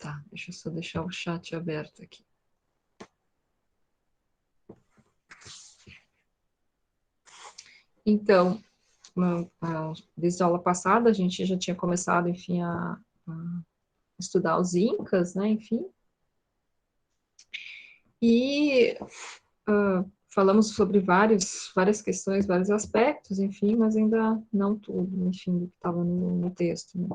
Tá, deixa eu só deixar o chat aberto aqui. Então, desde a aula passada, a gente já tinha começado, enfim, a estudar os Incas, né, enfim. E falamos sobre várias questões, vários aspectos, enfim, mas ainda não tudo, enfim, do que estava no texto, né.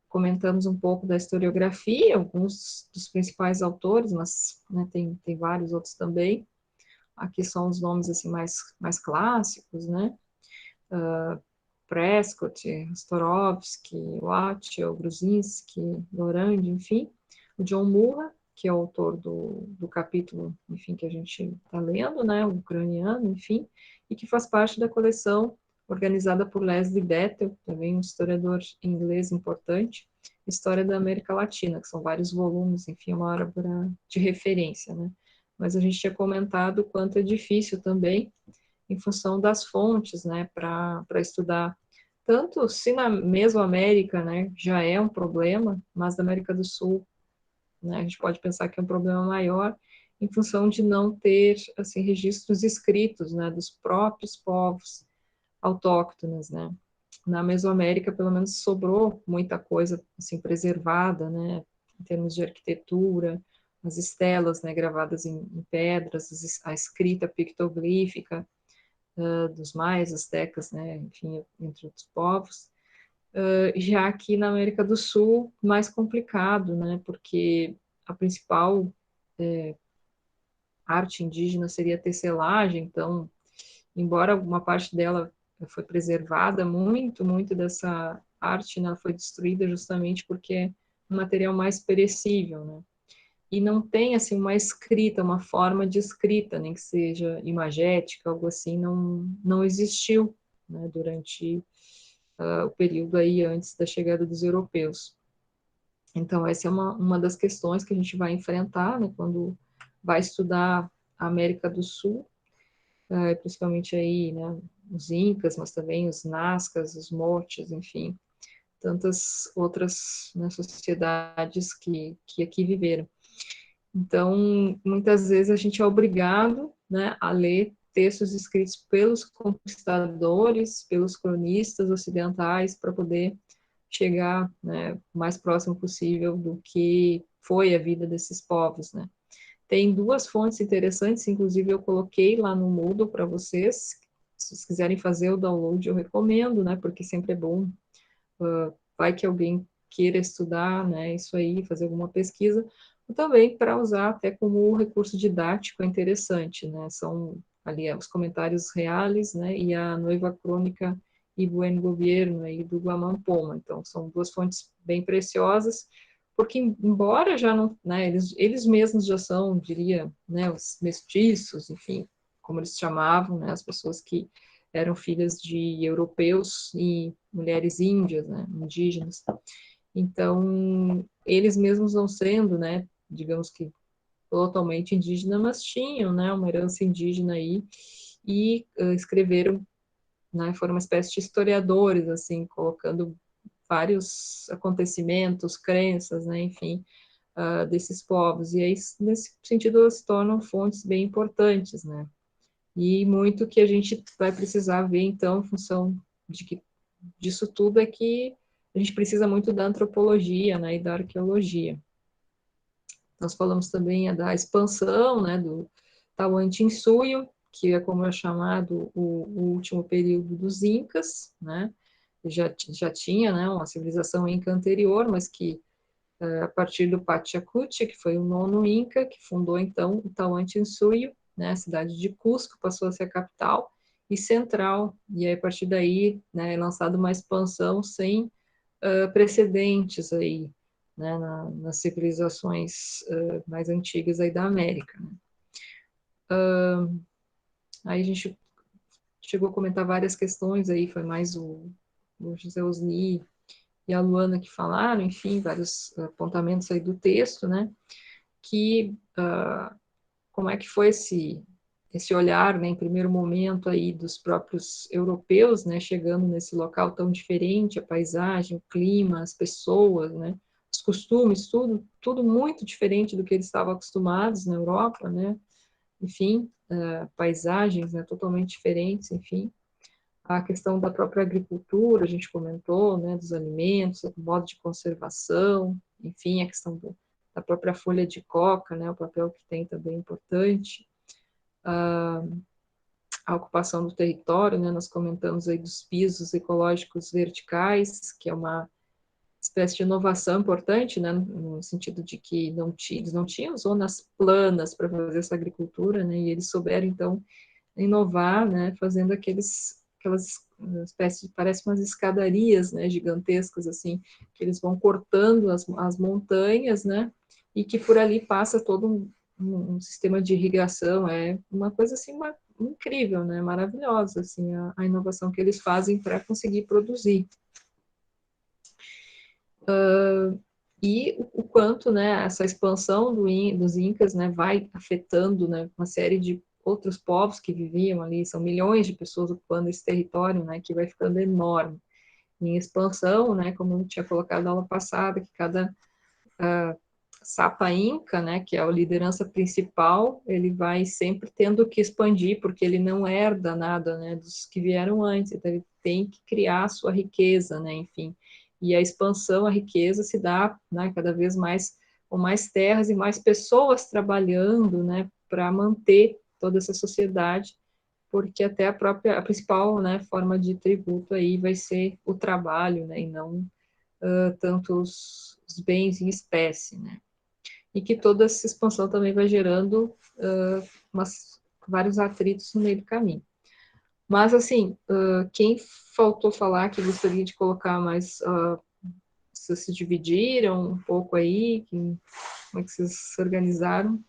Comentamos um pouco da historiografia, alguns dos principais autores, mas né, tem vários outros também. Aqui são os nomes assim mais clássicos, né? Prescott, Storovsky, Watchell, Gruzinski, Lorand, enfim. O John Murra, que é o autor do capítulo, enfim, que a gente está lendo, né? O ucraniano, enfim, e que faz parte da coleção organizada por Leslie Bettel, também um historiador inglês importante, História da América Latina, que são vários volumes, enfim, uma obra de referência, né? Mas a gente tinha comentado o quanto é difícil também, em função das fontes, né, para estudar, tanto se na Mesoamérica, né, já é um problema, mas na América do Sul, né, a gente pode pensar que é um problema maior, em função de não ter, assim, registros escritos, né, dos próprios povos autóctones, né. Na Mesoamérica, pelo menos, sobrou muita coisa, assim, preservada, né, em termos de arquitetura, as estelas, né, gravadas em pedras, a escrita pictoglífica, dos maias, aztecas, né, enfim, entre outros povos. Já aqui na América do Sul, mais complicado, né, porque a principal arte indígena seria a tecelagem, então, embora uma parte dela foi preservada, muito dessa arte, né, foi destruída justamente porque é um material mais perecível, né, e não tem, assim, uma escrita, uma forma de escrita, nem que seja imagética, algo assim, não existiu, né, durante o período aí antes da chegada dos europeus. Então, essa é uma das questões que a gente vai enfrentar, né, quando vai estudar a América do Sul, principalmente aí, né, os Incas, mas também os Nazcas, os Moches, enfim, tantas outras, né, sociedades que aqui viveram. Então, muitas vezes a gente é obrigado, né, a ler textos escritos pelos conquistadores, pelos cronistas ocidentais, para poder chegar, né, o mais próximo possível do que foi a vida desses povos, né. Tem duas fontes interessantes, inclusive eu coloquei lá no Moodle para vocês. Se vocês quiserem fazer o download, eu recomendo, né, porque sempre é bom. Vai que alguém queira estudar, né, isso aí, fazer alguma pesquisa, ou também para usar até como recurso didático é interessante, né, são ali os comentários reais, né, e a Nueva Crônica e Buen Governo aí do Guamán Poma, então são duas fontes bem preciosas, porque embora já não, né, eles mesmos já são, diria, né, os mestiços, enfim, como eles chamavam, né, as pessoas que eram filhas de europeus e mulheres índias, né, indígenas. Então, eles mesmos não sendo, né, digamos que totalmente indígena, mas tinham, né, uma herança indígena aí e escreveram, né, foram uma espécie de historiadores, assim, colocando vários acontecimentos, crenças, né, enfim, desses povos. E aí, nesse sentido, elas se tornam fontes bem importantes, né. E muito que a gente vai precisar ver, então, em função de que disso tudo, é que a gente precisa muito da antropologia, né, e da arqueologia. Nós falamos também da expansão, né, do Tahuantinsuyo, que é como é chamado o último período dos Incas, né, já tinha, né, uma civilização Inca anterior, mas que a partir do Pachacuti, que foi o nono Inca, que fundou então o Tahuantinsuyo, né, a cidade de Cusco passou a ser a capital e central, e aí, a partir daí, né, é lançada uma expansão sem precedentes aí, né, nas civilizações mais antigas aí da América. Né. Aí a gente chegou a comentar várias questões aí, foi mais o José Osni e a Luana que falaram, enfim, vários apontamentos aí do texto, né, que como é que foi esse olhar, né, em primeiro momento aí dos próprios europeus, né, chegando nesse local tão diferente, a paisagem, o clima, as pessoas, né, os costumes, tudo muito diferente do que eles estavam acostumados na Europa, né? Enfim, paisagens, né, totalmente diferentes, enfim. A questão da própria agricultura, a gente comentou, né, dos alimentos, o modo de conservação, enfim, a questão da própria folha de coca, né, o papel que tem também importante, a ocupação do território, né, nós comentamos aí dos pisos ecológicos verticais, que é uma espécie de inovação importante, né, no sentido de que eles não tinham zonas planas para fazer essa agricultura, né, e eles souberam, então, inovar, né, fazendo aquelas espécies, parece umas escadarias, né, gigantescas, assim, que eles vão cortando as montanhas, né, e que por ali passa todo um sistema de irrigação, é uma coisa, assim, incrível, né, maravilhosa, assim, a inovação que eles fazem para conseguir produzir. E o quanto, né, essa expansão dos Incas, né, vai afetando, né, uma série de outros povos que viviam ali, são milhões de pessoas ocupando esse território, né, que vai ficando enorme. Em expansão, né, como eu tinha colocado na aula passada, que cada Sapa Inca, né, que é a liderança principal, ele vai sempre tendo que expandir, porque ele não herda nada, né, dos que vieram antes, então ele tem que criar a sua riqueza, né, enfim. E a expansão, a riqueza se dá, né, cada vez mais, com mais terras e mais pessoas trabalhando, né, para manter toda essa sociedade, porque até a principal, né, forma de tributo aí vai ser o trabalho, né, e não tanto os bens em espécie, né e que toda essa expansão também vai gerando vários atritos no meio do caminho. Mas, assim, quem faltou falar que gostaria de colocar mais, vocês se dividiram um pouco aí, como é que vocês se organizaram?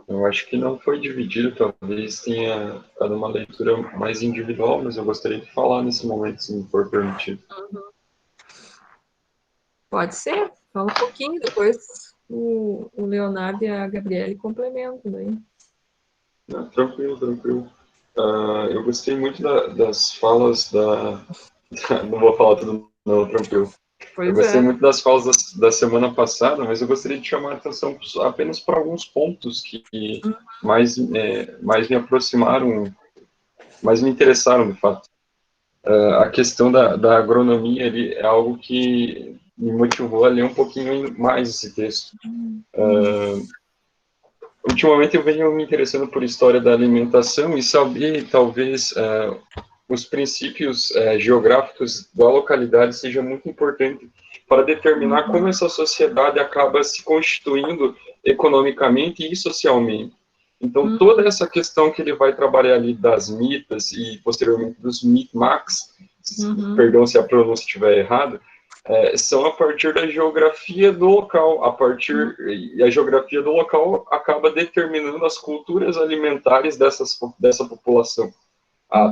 Eu acho que não foi dividido, talvez tenha ficado uma leitura mais individual, mas eu gostaria de falar nesse momento, se me for permitido. Pode ser, fala um pouquinho, depois o Leonardo e a Gabriele complementam daí. Não, tranquilo, tranquilo. Eu gostei muito das falas não vou falar tudo, não, tranquilo. Eu Pois gostei é. muito das falas da semana passada, mas eu gostaria de chamar a atenção apenas para alguns pontos que mais me aproximaram, mais me interessaram, de fato. A questão da agronomia ali é algo que me motivou a ler um pouquinho mais esse texto. Ultimamente eu venho me interessando por história da alimentação e saber, talvez, os princípios geográficos da localidade seja muito importante para determinar como essa sociedade acaba se constituindo economicamente e socialmente. Então, toda essa questão que ele vai trabalhar ali das mitas e, posteriormente, dos mitmacs, perdão se a pronúncia estiver errada, são a partir da geografia do local. E a geografia do local acaba determinando as culturas alimentares dessa população.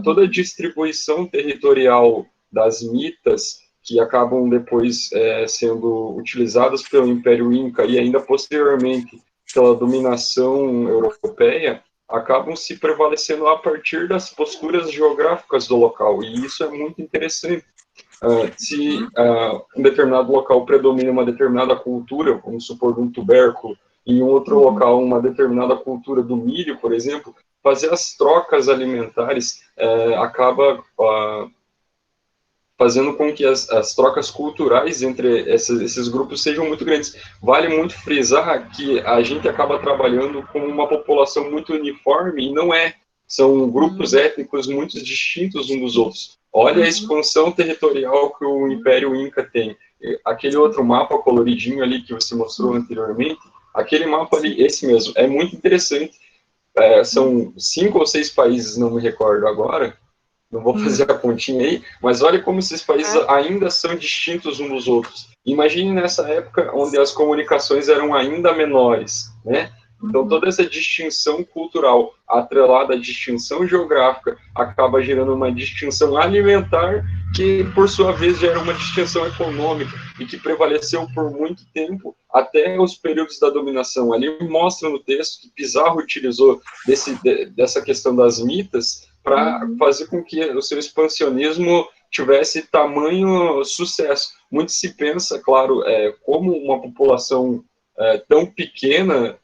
Toda a distribuição territorial das mitas, que acabam depois sendo utilizadas pelo Império Inca e ainda posteriormente pela dominação europeia, acabam se prevalecendo a partir das posturas geográficas do local, e isso é muito interessante. Se um determinado local predomina uma determinada cultura, vamos supor, de um tubérculo, e em outro local uma determinada cultura do milho, por exemplo, fazer as trocas alimentares acaba fazendo com que as trocas culturais entre esses grupos sejam muito grandes. Vale muito frisar que a gente acaba trabalhando com uma população muito uniforme, e não é. São grupos étnicos muito distintos uns dos outros. Olha a expansão territorial que o Império Inca tem. Aquele outro mapa coloridinho ali que você mostrou anteriormente, aquele mapa ali, esse mesmo, é muito interessante. São 5 ou 6 países, não me recordo agora, não vou fazer a continha aí, mas olha como esses países ainda são distintos uns dos outros. Imagine nessa época onde as comunicações eram ainda menores, né? Então, toda essa distinção cultural atrelada à distinção geográfica acaba gerando uma distinção alimentar que, por sua vez, gera uma distinção econômica e que prevaleceu por muito tempo até os períodos da dominação. Ali mostra no texto que Pizarro utilizou dessa questão das mitas para fazer com que o seu expansionismo tivesse tamanho sucesso. Muito se pensa, claro, como uma população tão pequena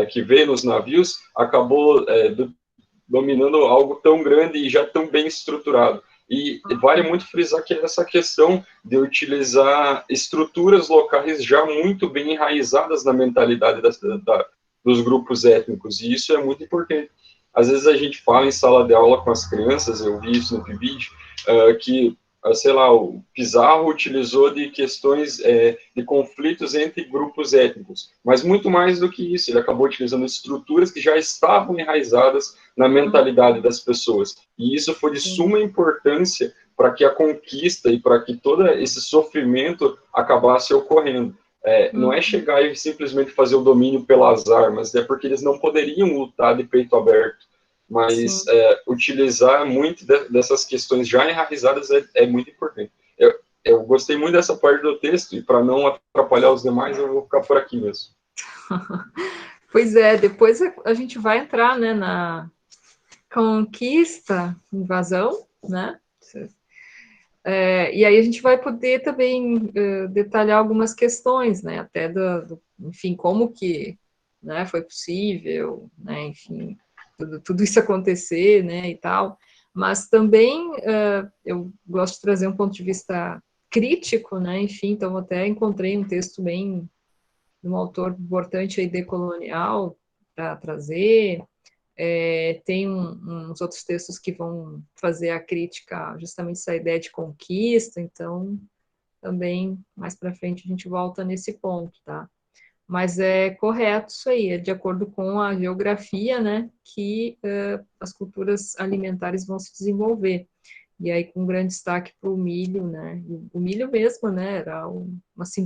que veio nos navios acabou dominando algo tão grande e já tão bem estruturado. E vale muito frisar que essa questão de utilizar estruturas locais já muito bem enraizadas na mentalidade dos grupos étnicos, e isso é muito importante. Às vezes a gente fala em sala de aula com as crianças, eu vi isso no PIBID, que, sei lá, o Pizarro utilizou de questões de conflitos entre grupos étnicos, mas muito mais do que isso, ele acabou utilizando estruturas que já estavam enraizadas na mentalidade das pessoas, e isso foi de suma importância para que a conquista e para que todo esse sofrimento acabasse ocorrendo. Não é chegar e simplesmente fazer o domínio pelas armas, é porque eles não poderiam lutar de peito aberto, mas utilizar muito dessas questões já enraizadas é muito importante. Eu gostei muito dessa parte do texto, e para não atrapalhar os demais, eu vou ficar por aqui mesmo. Pois depois a gente vai entrar, né, na conquista, invasão, né? E aí a gente vai poder também detalhar algumas questões, né? Até enfim, como que, né, foi possível, né? Enfim, tudo isso acontecer, né? E tal. Mas também eu gosto de trazer um ponto de vista crítico, né? Enfim, então até encontrei um texto bem de um autor importante aí decolonial para trazer. Tem uns outros textos que vão fazer a crítica justamente essa ideia de conquista, então também mais para frente a gente volta nesse ponto, tá? Mas é correto isso aí, é de acordo com a geografia, né, que as culturas alimentares vão se desenvolver. E aí com grande destaque para o milho, né? O milho mesmo, né,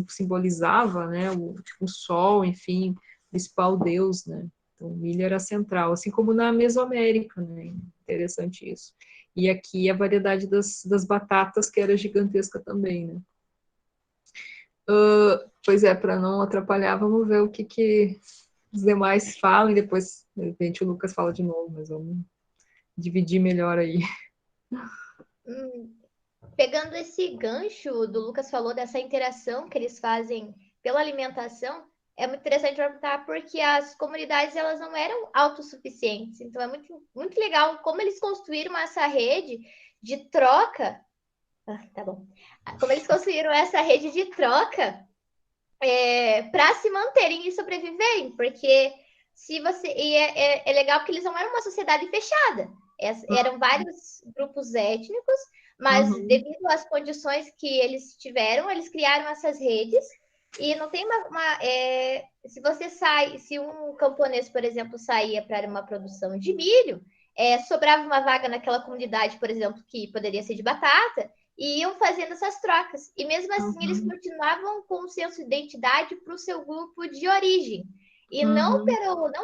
simbolizava, né, o sol, enfim, o principal deus, né? Então, o milho era central, assim como na Mesoamérica, né? Interessante isso. E aqui a variedade das batatas, que era gigantesca também, né? Pois para não atrapalhar, vamos ver o que os demais falam e depois, de repente, o Lucas fala de novo, mas vamos dividir melhor aí. Pegando esse gancho do Lucas falou dessa interação que eles fazem pela alimentação, é muito interessante perguntar porque as comunidades elas não eram autossuficientes. Então é muito, muito legal como eles construíram essa rede de troca. Tá bom. Como eles construíram essa rede de troca para se manterem e sobreviverem, porque se você é legal porque eles não eram uma sociedade fechada, eram vários grupos étnicos, mas devido às condições que eles tiveram, eles criaram essas redes. E não tem se um camponês, por exemplo, saía para uma produção de milho, sobrava uma vaga naquela comunidade, por exemplo, que poderia ser de batata, e iam fazendo essas trocas. E mesmo assim, eles continuavam com um senso de identidade para o seu grupo de origem. E não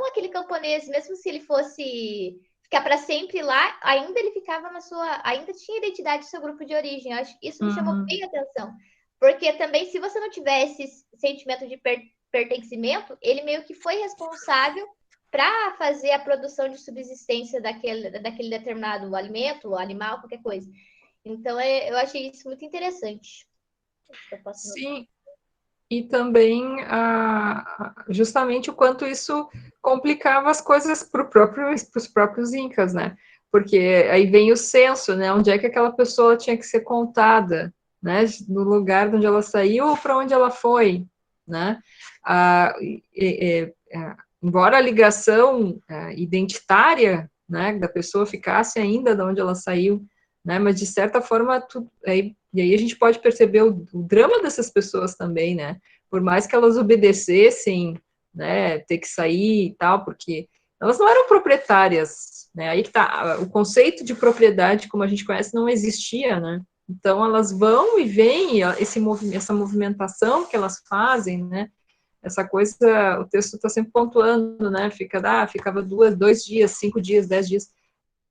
aquele camponês, mesmo se ele fosse ficar para sempre lá, ainda ele ficava ainda tinha identidade do seu grupo de origem. Eu acho que isso me chamou bem a atenção. Porque também, se você não tivesse esse sentimento de pertencimento, ele meio que foi responsável para fazer a produção de subsistência daquele determinado alimento, animal, qualquer coisa. Então, eu achei isso muito interessante. Sim, e também justamente o quanto isso complicava as coisas para os próprios incas, né? Porque aí vem o censo, né? Onde é que aquela pessoa tinha que ser contada, né? No lugar de onde ela saiu ou para onde ela foi, né? Embora a ligação identitária, né, da pessoa ficasse ainda de onde ela saiu, né? Mas de certa forma e aí a gente pode perceber o drama dessas pessoas também, né? Por mais que elas obedecessem, né, ter que sair e tal, porque elas não eram proprietárias, né? Aí que tá, o conceito de propriedade, como a gente conhece, não existia, né? Então elas vão e vêm, essa movimentação que elas fazem, né? Essa coisa, o texto está sempre pontuando, né? Ficava 2 dias, 5 dias, 10 dias,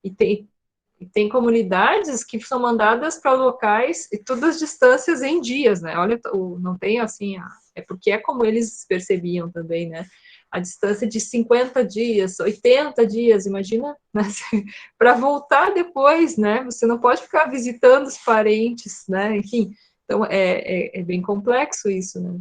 e tem comunidades que são mandadas para locais e todas as distâncias em dias, né? Olha, não tem assim, é porque é como eles percebiam também, né? a distância de 50 dias, 80 dias, imagina, né? Para voltar depois, né? Você não pode ficar visitando os parentes, né? Enfim, então é bem complexo isso, né?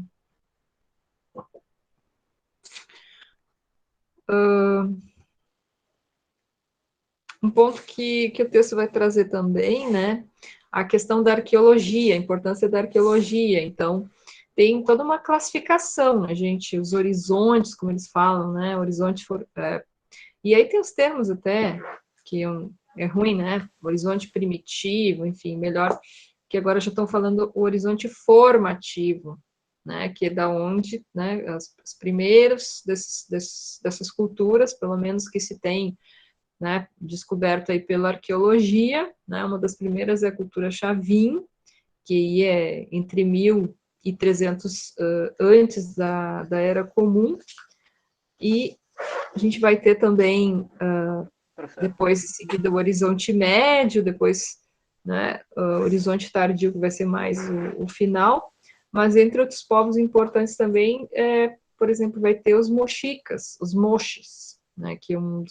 Um ponto que o texto vai trazer também, né? A questão da arqueologia, a importância da arqueologia. Então, tem toda uma classificação, né, gente? Os horizontes, como eles falam, né? Horizonte e aí tem os termos até que é ruim, né? Horizonte primitivo, enfim, melhor que agora já estão falando o horizonte formativo, né? Que é da onde, né? Os primeiros dessas culturas, pelo menos que se tem, né? Descoberto aí pela arqueologia, né? Uma das primeiras é a cultura Chavin, que é entre 1.300 antes da Era Comum, e a gente vai ter também, depois em seguida, o Horizonte Médio, depois, né, o Horizonte Tardio, que vai ser mais o final, mas entre outros povos importantes também, por exemplo, vai ter os mochicas, os moches, né, que é um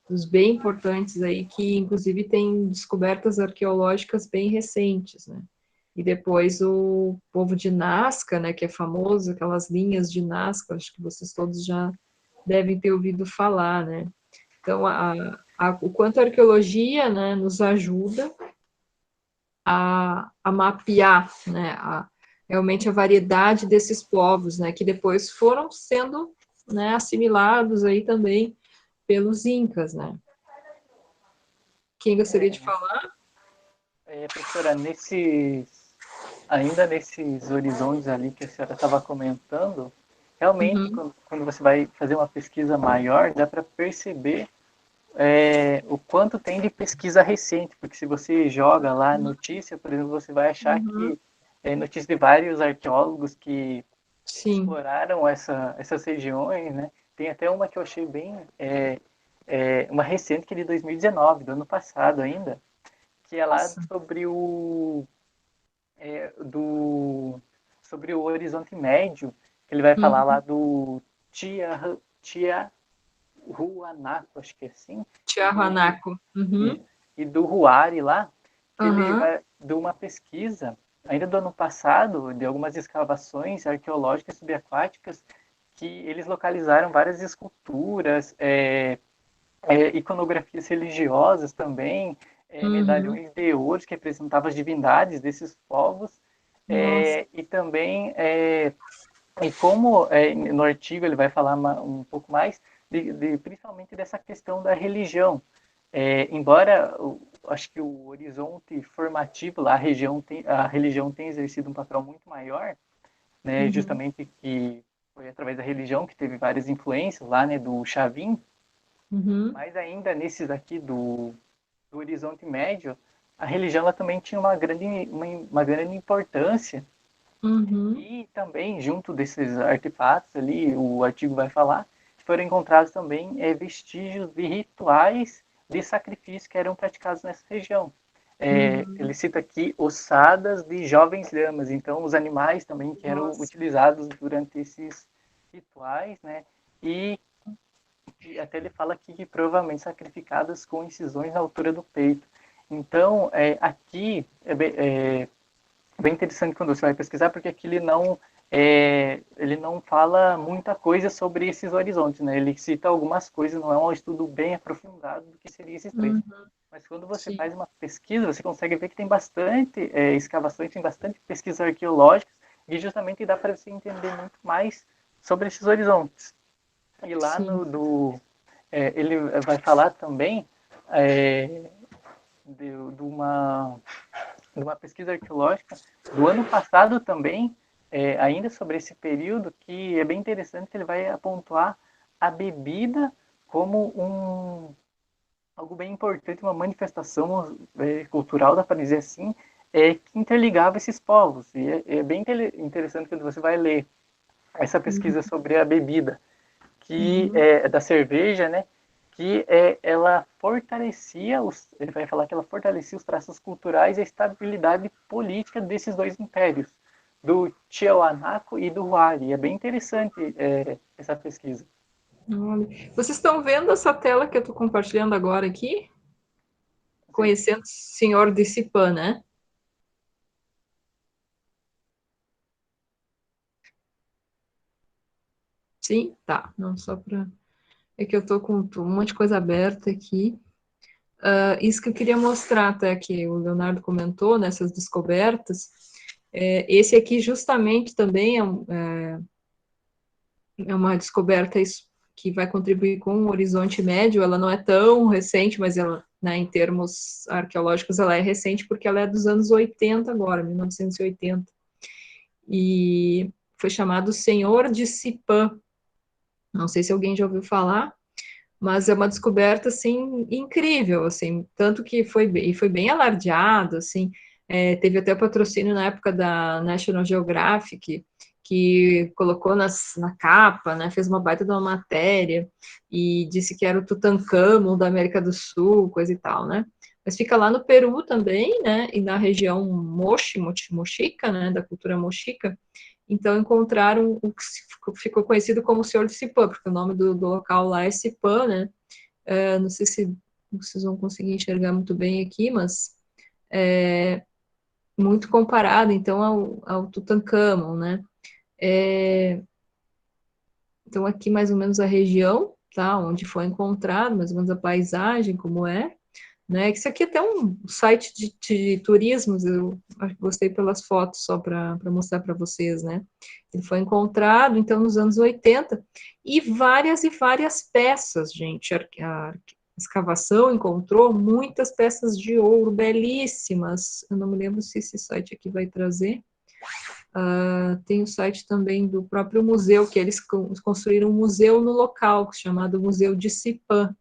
dos bem importantes aí, que inclusive tem descobertas arqueológicas bem recentes, né. E depois o povo de Nazca, né, que é famoso, aquelas linhas de Nazca, acho que vocês todos já devem ter ouvido falar, né? Então, o quanto a arqueologia, né, nos ajuda a mapear, né, realmente a variedade desses povos, né, que depois foram sendo, né, assimilados aí também pelos incas, né? Quem gostaria de falar? Professora, ainda nesses horizontes ali que a senhora estava comentando, realmente, quando você vai fazer uma pesquisa maior, dá para perceber o quanto tem de pesquisa recente, porque se você joga lá notícia, por exemplo, você vai achar que é notícia de vários arqueólogos que Sim. exploraram essas regiões, né? Tem até uma que eu achei bem, uma recente que é de 2019, do ano passado ainda, que é lá Nossa. sobre o Horizonte Médio, que ele vai falar lá do Tiahuanaco, acho que é assim, Tiahuanaco. e do Huari lá, que ele Aham. vai de uma pesquisa, ainda do ano passado, de algumas escavações arqueológicas subaquáticas, que eles localizaram várias esculturas, iconografias religiosas também, medalhões de ouro que representavam as divindades desses povos, Nossa. e também, e como no artigo ele vai falar um pouco mais, principalmente dessa questão da religião. Embora acho que o horizonte formativo lá, a religião tem exercido um papel muito maior, né, justamente que foi através da religião que teve várias influências lá, né, do Chavin, mas ainda nesses aqui do Horizonte Médio, a religião ela também tinha uma grande importância. E também, junto desses artefatos ali, o artigo vai falar, foram encontrados também vestígios de rituais de sacrifício que eram praticados nessa região. Ele cita aqui ossadas de jovens lhamas, então os animais também que eram utilizados durante esses rituais, né? E até ele fala aqui que provavelmente sacrificadas com incisões na altura do peito. Então, aqui é bem interessante quando você vai pesquisar, porque aqui ele não fala muita coisa sobre esses horizontes, né? Ele cita algumas coisas, não é um estudo bem aprofundado do que seria esses três. Mas quando você faz uma pesquisa, você consegue ver que tem bastante escavações, tem bastante pesquisas arqueológicas, e justamente dá para você entender muito mais sobre esses horizontes. E lá ele vai falar também de uma pesquisa arqueológica do ano passado também, ainda sobre esse período, que é bem interessante que ele vai apontar a bebida como algo bem importante, uma manifestação cultural, dá para dizer assim, que interligava esses povos. E é bem interessante quando você vai ler essa pesquisa sobre a bebida, que é da cerveja, né? Que ela fortalecia, ele vai falar que ela fortalecia os traços culturais e a estabilidade política desses dois impérios. do Tiahuanaco e do Huari. É bem interessante essa pesquisa. Vocês estão vendo essa tela que eu estou compartilhando agora aqui? Conhecendo o senhor Dissipã, né? Sim? Tá. Não, só para... É que eu estou com um monte de coisa aberta aqui. Isso que eu queria mostrar até que o Leonardo comentou, nessas descobertas. Esse aqui justamente também é uma descoberta que vai contribuir com o Horizonte Médio. Ela não é tão recente, mas ela, né, em termos arqueológicos, ela é recente porque ela é dos anos 80 agora, 1980. E foi chamado Senhor de Sipã. Não sei se alguém já ouviu falar, mas é uma descoberta, assim, incrível, assim, tanto que foi bem alardeado, assim, teve até patrocínio na época da National Geographic, que colocou na capa, né, fez uma baita de uma matéria, e disse que era o Tutancâmon da América do Sul, coisa e tal, né, mas fica lá no Peru também, né, e na região mochica, né, da cultura mochica. Então encontraram o que ficou conhecido como o Senhor de Cipã, porque o nome do local lá é Cipã, né? Não sei se vocês vão conseguir enxergar muito bem aqui, mas é muito comparado, então, ao Tutancâmon, né? Então aqui mais ou menos a região, tá? Onde foi encontrado, mais ou menos a paisagem, como é. Né? Isso aqui é até um site de turismos, eu gostei pelas fotos, só para mostrar para vocês, né? Ele foi encontrado, então, nos anos 80, e várias peças, gente. A escavação encontrou muitas peças de ouro belíssimas. Eu não me lembro se esse site aqui vai trazer. Tem o site também do próprio museu, que eles construíram um museu no local, chamado Museu de Cipã.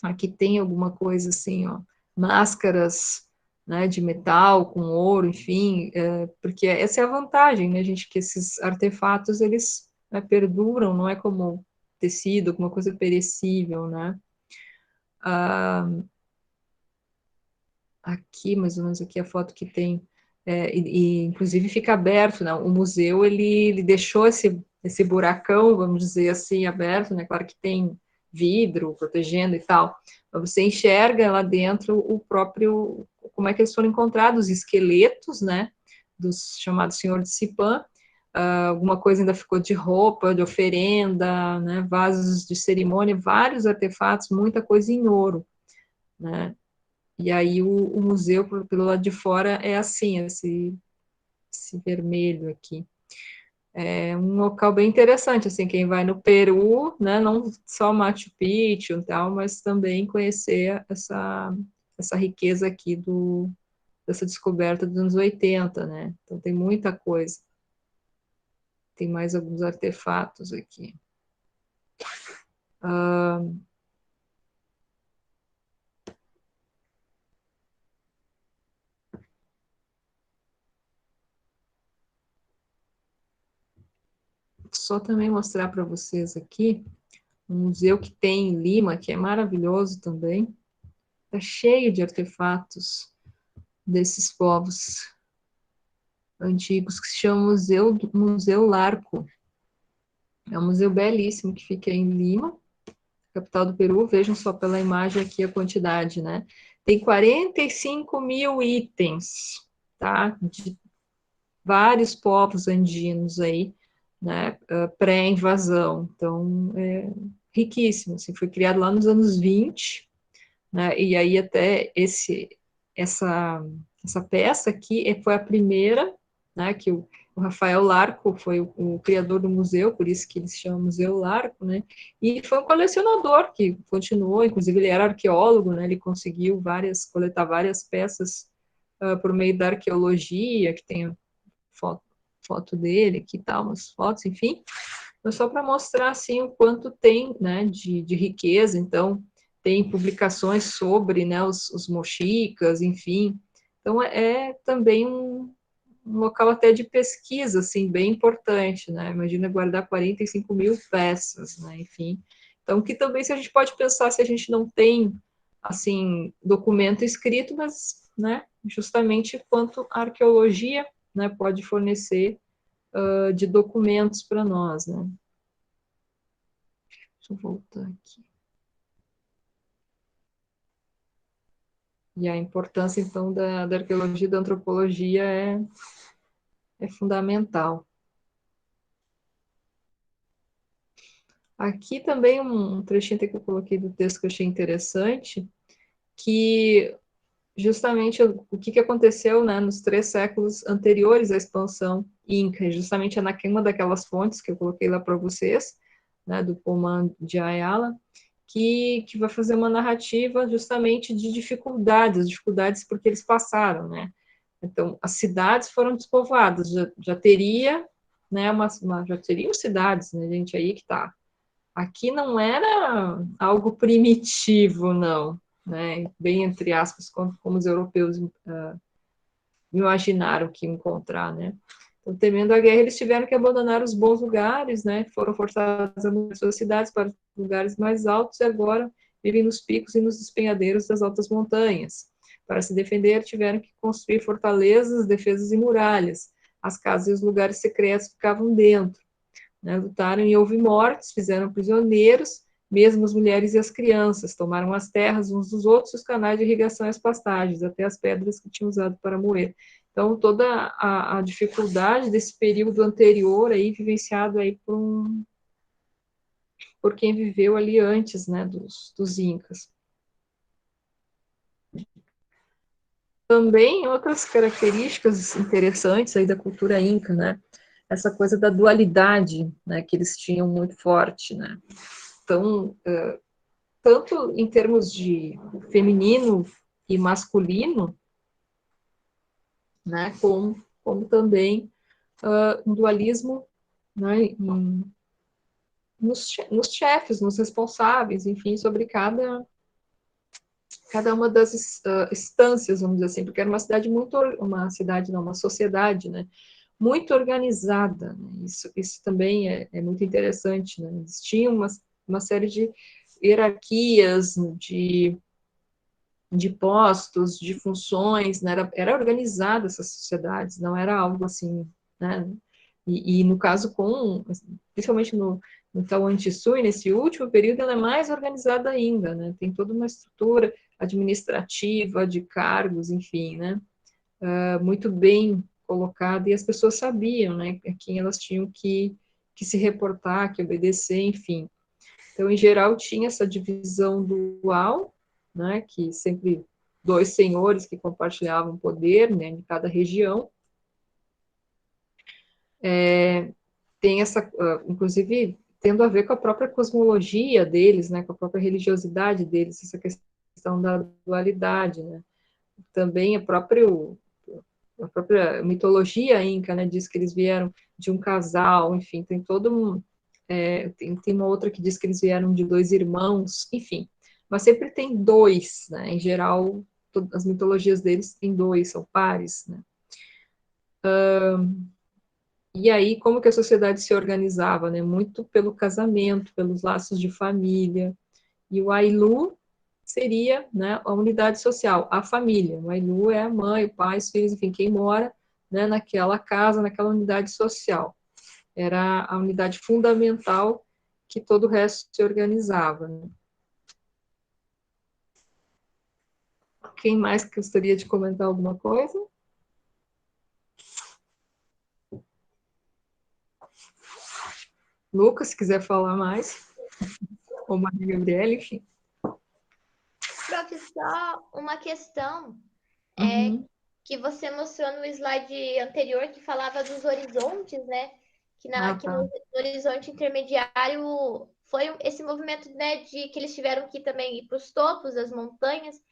Aqui tem alguma coisa assim, ó, máscaras, né, de metal com ouro, enfim, porque essa é a vantagem, né, gente, que esses artefatos, eles, né, perduram, não é como tecido, alguma coisa perecível, né. Aqui, mais ou menos, aqui a foto que tem, inclusive fica aberto, né, o museu, ele deixou esse buracão, vamos dizer assim, aberto, né, claro que tem vidro protegendo e tal, mas você enxerga lá dentro o próprio, como é que eles foram encontrados, os esqueletos, né, dos chamados Senhor de Cipã, alguma coisa ainda ficou de roupa, de oferenda, né, vasos de cerimônia, vários artefatos, muita coisa em ouro, né. E aí o museu, pelo lado de fora, é assim, esse vermelho aqui. É um local bem interessante, assim, quem vai no Peru, né, não só Machu Picchu e tal, mas também conhecer essa riqueza aqui dessa descoberta dos anos 80, né? Então tem muita coisa. Tem mais alguns artefatos aqui. Só também mostrar para vocês aqui um museu que tem em Lima, que é maravilhoso também. Está cheio de artefatos desses povos antigos, que se chama Museu Larco. É um museu belíssimo que fica em Lima, capital do Peru. Vejam só pela imagem aqui a quantidade, né? Tem 45 mil itens, tá? De vários povos andinos aí, né? Pré-invasão. Então, é riquíssimo. Assim, foi criado lá nos anos 20, né? E aí até essa peça aqui foi a primeira, né, que o Rafael Larco foi o criador do museu, por isso que ele se chama Museu Larco, né, e foi um colecionador que continuou, inclusive ele era arqueólogo, né, ele conseguiu coletar várias peças por meio da arqueologia, que tem foto dele aqui e tal, umas fotos, enfim, mas só para mostrar, assim, o quanto tem, né, de riqueza. Então, tem publicações sobre, né, os mochicas, enfim. Então, é também um local até de pesquisa, assim, bem importante, né? Imagina guardar 45 mil peças, né? Enfim. Então, que também, se a gente pode pensar, se a gente não tem assim, documento escrito, mas, né, justamente quanto a arqueologia, né, pode fornecer de documentos para nós, né. Deixa eu voltar aqui. E a importância, então, da arqueologia e da antropologia é fundamental. Aqui também um trechinho que eu coloquei do texto que eu achei interessante, que justamente o que aconteceu, né, nos 3 séculos anteriores à expansão inca, justamente é uma daquelas fontes que eu coloquei lá para vocês, né, do Pomán de Ayala, que vai fazer uma narrativa justamente de dificuldades porque eles passaram, né. Então, as cidades foram despovoadas, já teria, né, já teriam cidades, né, gente, aí que está. Aqui não era algo primitivo, não, né? Bem entre aspas, como os europeus imaginaram que encontrar, né? Então, temendo a guerra, eles tiveram que abandonar os bons lugares, né? Foram forçados a mudar suas cidades para lugares mais altos e agora vivem nos picos e nos despenhadeiros das altas montanhas. Para se defender, tiveram que construir fortalezas, defesas e muralhas. As casas e os lugares secretos ficavam dentro, né? Lutaram e houve mortes, fizeram prisioneiros, mesmo as mulheres e as crianças, tomaram as terras uns dos outros, os canais de irrigação e as pastagens, até as pedras que tinham usado para moer. Então, toda a dificuldade desse período anterior, aí, vivenciado aí por quem viveu ali antes, né, dos incas. Também outras características interessantes aí da cultura inca, né, essa coisa da dualidade, né, que eles tinham muito forte, né. Então, tanto em termos de feminino e masculino, né, como também um dualismo, né, nos chefes, nos responsáveis, enfim, sobre cada uma das instâncias, vamos dizer assim, porque era uma sociedade, né, muito organizada, né? Isso também é muito interessante, né? Existia uma série de hierarquias, de postos, de funções, né? Era organizada essas sociedades, não era algo assim, né? E no caso principalmente no Taiwan Sui, nesse último período, ela é mais organizada ainda, né? Tem toda uma estrutura administrativa, de cargos, enfim, né? Muito bem colocada, e as pessoas sabiam, né, a quem elas tinham que se reportar, que obedecer, enfim. Então, em geral, tinha essa divisão dual, né, que sempre 2 senhores que compartilhavam poder, né, em cada região. Tem essa, inclusive, tendo a ver com a própria cosmologia deles, né, com a própria religiosidade deles, essa questão da dualidade, né. Também a própria mitologia inca, né, diz que eles vieram de um casal, enfim, tem todo tem uma outra que diz que eles vieram de 2 irmãos, enfim, mas sempre tem 2, né, em geral, as mitologias deles têm 2, são pares, né. E aí, como que a sociedade se organizava, né, muito pelo casamento, pelos laços de família, e o Ailu seria, né, a unidade social, a família. O Ailu é a mãe, o pai, os filhos, enfim, quem mora, né, naquela casa, naquela unidade social. Era a unidade fundamental que todo o resto se organizava, né. Quem mais gostaria de comentar alguma coisa? Lucas, se quiser falar mais, ou Maria Gabriela, enfim. Prof, só uma questão que você mostrou no slide anterior, que falava dos horizontes, né? Que no horizonte intermediário foi esse movimento, né, de que eles tiveram que também ir para os topos das montanhas.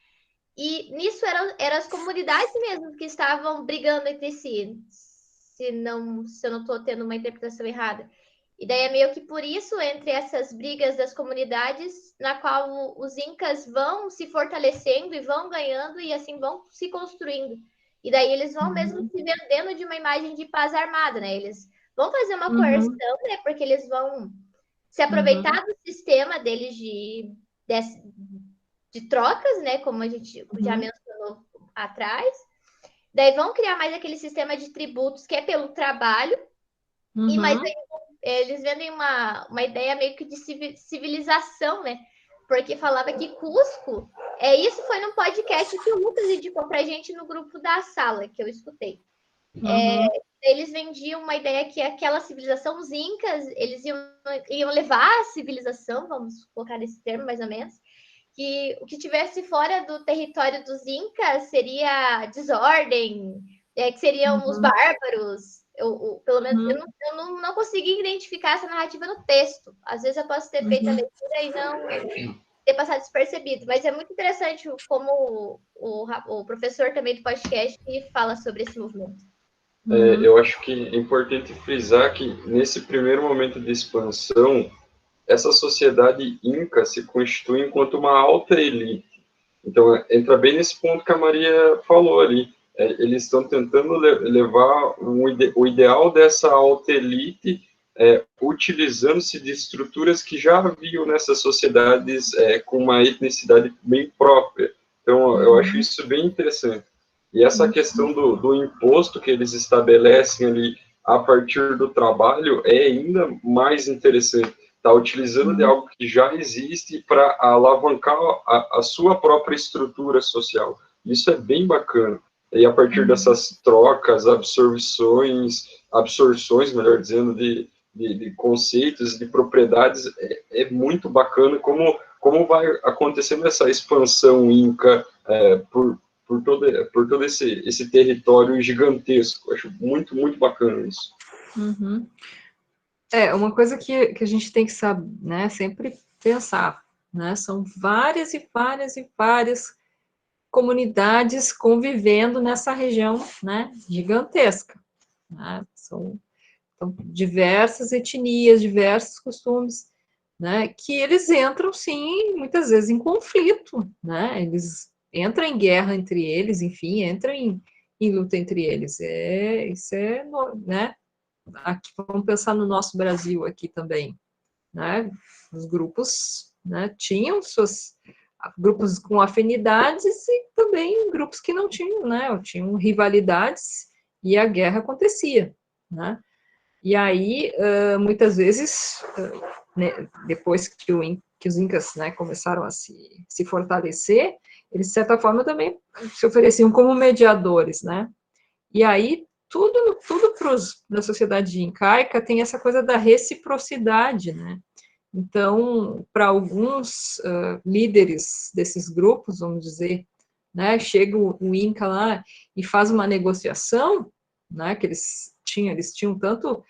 E nisso eram as comunidades mesmo que estavam brigando entre si, se eu não estou tendo uma interpretação errada. E daí é meio que por isso, entre essas brigas das comunidades, na qual os incas vão se fortalecendo e vão ganhando e assim vão se construindo. E daí eles vão mesmo se vendendo de uma imagem de paz armada, né? Eles vão fazer uma coerção, né? Porque eles vão se aproveitar do sistema deles de trocas, né? Como a gente já mencionou atrás. Daí vão criar mais aquele sistema de tributos que é pelo trabalho. E mais eles vendem uma ideia meio que de civilização, né? Porque falava que Cusco, isso foi num podcast que o Lucas indicou pra gente no grupo da sala, que eu escutei. Eles vendiam uma ideia que aquela civilização, os incas, eles iam levar a civilização, vamos colocar nesse termo mais ou menos, que o que tivesse fora do território dos incas seria desordem, que seriam os bárbaros. Pelo menos eu não consegui identificar essa narrativa no texto. Às vezes eu posso ter feito a leitura e não ter passado despercebido, mas é muito interessante como o professor também do podcast fala sobre esse movimento. Eu acho que é importante frisar que nesse primeiro momento de expansão, essa sociedade inca se constitui enquanto uma alta elite. Então, entra bem nesse ponto que a Maria falou ali. Eles estão tentando levar o ideal dessa alta elite, utilizando-se de estruturas que já haviam nessas sociedades com uma etnicidade bem própria. Então, eu acho isso bem interessante. E essa questão do imposto que eles estabelecem ali a partir do trabalho é ainda mais interessante. Está utilizando de algo que já existe para alavancar a sua própria estrutura social. Isso é bem bacana. E a partir dessas trocas, absorções, melhor dizendo, de conceitos, de propriedades, é muito bacana como vai acontecendo essa expansão inca por todo esse território gigantesco. Acho muito, muito bacana isso. Uma coisa que a gente tem que saber, né, sempre pensar, né, são várias e várias e várias comunidades convivendo nessa região, né, gigantesca, né, são diversas etnias, diversos costumes, né, que eles entram, sim, muitas vezes em conflito, né, eles entram em guerra entre eles, enfim, entram em luta entre eles, né, aqui vamos pensar no nosso Brasil aqui também, né, os grupos, né, tinham seus grupos com afinidades e também grupos que não tinham, né, tinham rivalidades e a guerra acontecia, né, e aí, muitas vezes, né, depois que os incas, né, começaram a se fortalecer, eles, de certa forma, também se ofereciam como mediadores, né, e aí, tudo na sociedade incaica tem essa coisa da reciprocidade, né, então, para alguns líderes desses grupos, vamos dizer, né, chega o Inca lá e faz uma negociação, né, que eles tinham tanto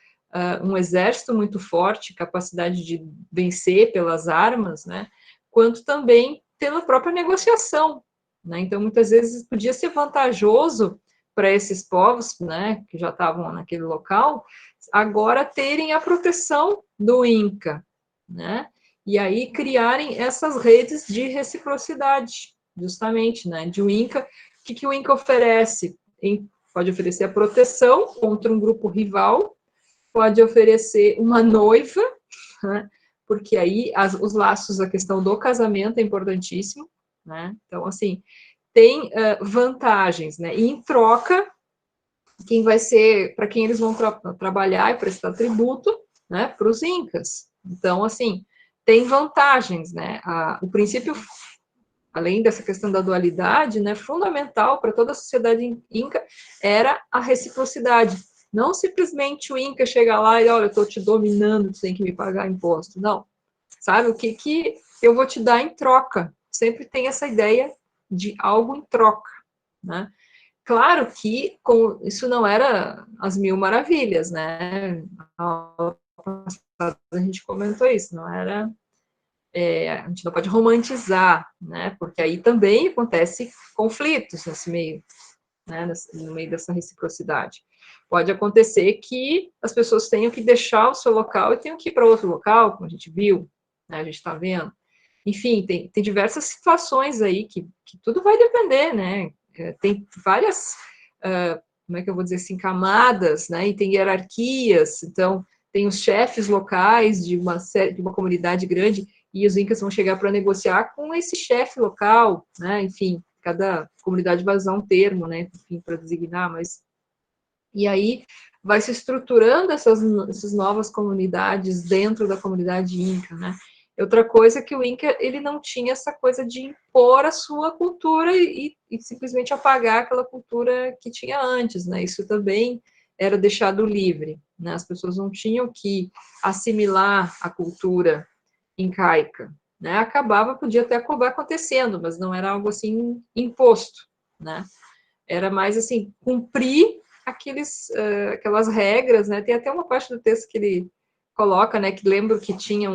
um exército muito forte, capacidade de vencer pelas armas, né, quanto também pela própria negociação, né, então muitas vezes podia ser vantajoso para esses povos, né, que já estavam naquele local, agora terem a proteção do Inca, né, e aí criarem essas redes de reciprocidade, justamente, né, de o Inca, o que o Inca oferece? Pode oferecer a proteção contra um grupo rival, pode oferecer uma noiva, né, porque aí os laços, a questão do casamento é importantíssimo, né, então, assim, tem vantagens, né, e em troca, quem vai ser, para quem eles vão trabalhar e prestar tributo, né, para os incas. Então, assim, tem vantagens, né, o princípio, além dessa questão da dualidade, né, fundamental para toda a sociedade inca era a reciprocidade. Não simplesmente o Inca chegar lá e, olha, eu estou te dominando, tu tem que me pagar imposto. Não. Sabe, o que eu vou te dar em troca? Sempre tem essa ideia de algo em troca, né? Claro que isso não era as mil maravilhas, né? A gente comentou isso, não era... a gente não pode romantizar, né? Porque aí também acontece conflitos nesse meio, né? No meio dessa reciprocidade. Pode acontecer que as pessoas tenham que deixar o seu local e tenham que ir para outro local, como a gente viu, né? A gente está vendo. Enfim, tem diversas situações aí que tudo vai depender, né? Tem várias, como é que eu vou dizer assim, camadas, né? E tem hierarquias, então tem os chefes locais de uma comunidade grande, e os incas vão chegar para negociar com esse chefe local, né? Enfim, cada comunidade vai usar um termo, né? Enfim, para designar, mas e aí vai se estruturando essas novas comunidades dentro da comunidade inca, né? Outra coisa é que o Inca, ele não tinha essa coisa de impor a sua cultura e simplesmente apagar aquela cultura que tinha antes, né? Isso também era deixado livre, né? As pessoas não tinham que assimilar a cultura incaica, né? Podia até acabar acontecendo, mas não era algo assim imposto, né? Era mais assim, cumprir aquelas regras, né? Tem até uma parte do texto que ele coloca, né? Que lembro que tinha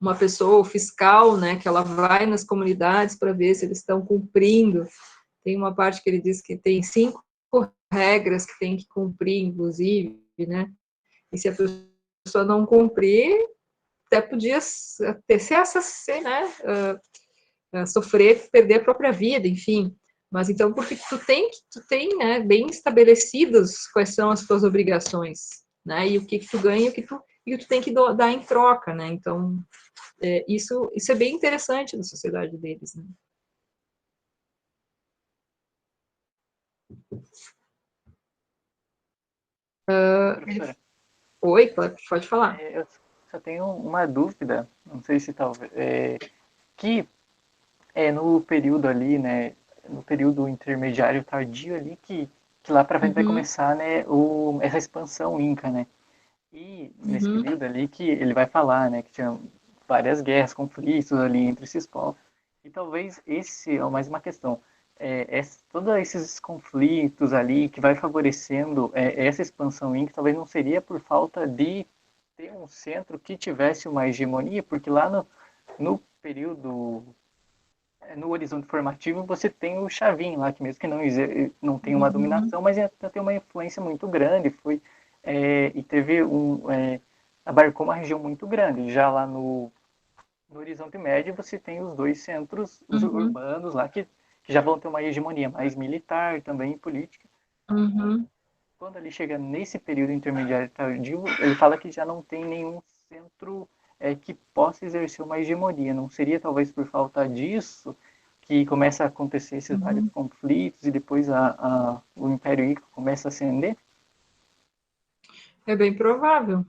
uma pessoa, o fiscal, né? Que ela vai nas comunidades para ver se eles estão cumprindo. Tem uma parte que ele diz que tem 5 regras que tem que cumprir, inclusive, né? E se a pessoa não cumprir, até podia ser, né? Sofrer, perder a própria vida, enfim. Mas então, porque tu tem, né, bem estabelecidos quais são as tuas obrigações, né, e o que tu ganha e o que tu tem que dar em troca, né, então, isso é bem interessante na sociedade deles, né. Professora, Oi, pode falar. eu só tenho uma dúvida, não sei se talvez, que no período ali, né, no período intermediário tardio ali, que lá para frente vai começar, né, essa expansão inca, né, e nesse período ali que ele vai falar, né, que tinha várias guerras, conflitos ali entre esses povos, e talvez esse é mais uma questão, todos esses conflitos ali que vai favorecendo essa expansão inca, talvez não seria por falta de ter um centro que tivesse uma hegemonia, porque lá no período no horizonte formativo você tem o Chavin lá, que mesmo que não tenha uma dominação, mas ainda tem uma influência muito grande, e teve abarcou uma região muito grande. Já lá no Horizonte Médio você tem os dois centros os urbanos lá, que já vão ter uma hegemonia mais militar também e política. Quando ele chega nesse período intermediário tardio, ele fala que já não tem nenhum centro que possa exercer uma hegemonia. Não seria talvez por falta disso que começa a acontecer esses vários conflitos e depois o Império Inca começa a ascender? É bem provável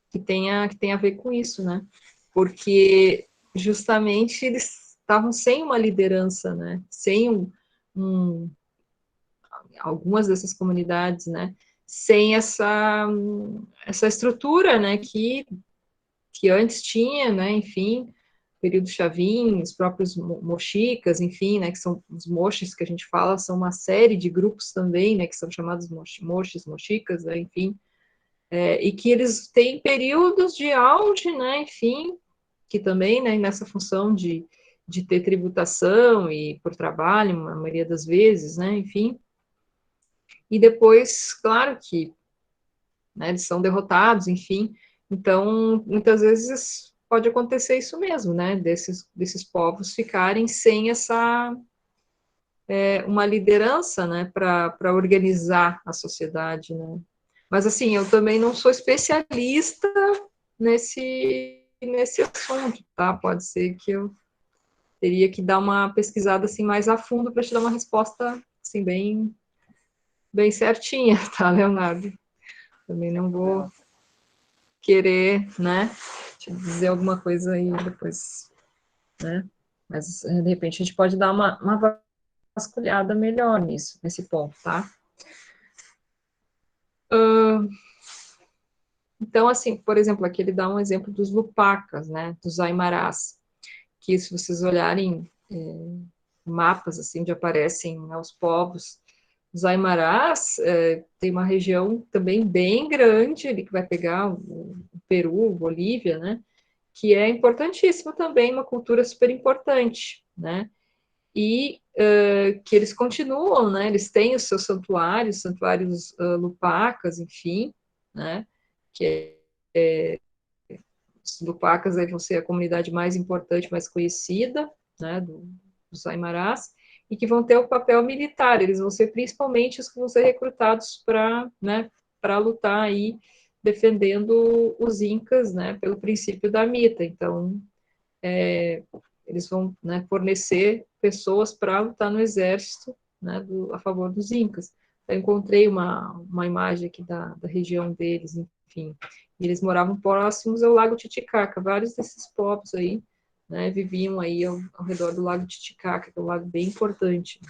que tenha a ver com isso, né? Porque justamente eles estavam sem uma liderança, né? Sem algumas dessas comunidades, né? Sem essa estrutura, né? Que antes tinha, né? Enfim, período Chavin, os próprios mochicas, enfim, né? Que são os mochis que a gente fala, são uma série de grupos também, né? Que são chamados mochis, mochicas, né? Enfim, e que eles têm períodos de auge, né? Enfim, que também, né? Nessa função de ter tributação e por trabalho, a maioria das vezes, né? Enfim, e depois, claro que, né, eles são derrotados, enfim, então, muitas vezes pode acontecer isso mesmo, né, desses povos ficarem sem uma liderança, né, para organizar a sociedade, né. Mas, assim, eu também não sou especialista nesse assunto, tá, pode ser que eu teria que dar uma pesquisada, assim, mais a fundo para te dar uma resposta, assim, bem certinha, tá, Leonardo? Também não vou querer, né, te dizer alguma coisa aí depois, né, mas de repente a gente pode dar uma vasculhada melhor nesse ponto, tá? Então, assim, por exemplo, aqui ele dá um exemplo dos lupacas, né, dos aimarás, que se vocês olharem mapas, assim, onde aparecem, né, os povos, os aimarás tem uma região também bem grande, ali que vai pegar o Peru, Bolívia, né, que é importantíssimo também, uma cultura super importante, né, e que eles continuam, né, eles têm os seus santuários lupacas, enfim, né, que os lupacas aí vão ser a comunidade mais importante, mais conhecida, né, dos aimarás, e que vão ter o papel militar, eles vão ser principalmente os que vão ser recrutados para, né, para lutar aí defendendo os incas, né, pelo princípio da mita. Então, eles vão, né, fornecer pessoas para lutar no exército, né, a favor dos incas. Eu encontrei uma imagem aqui da região deles, enfim. E eles moravam próximos ao Lago Titicaca. Vários desses povos aí, né, viviam aí ao redor do Lago Titicaca, que é um lago bem importante.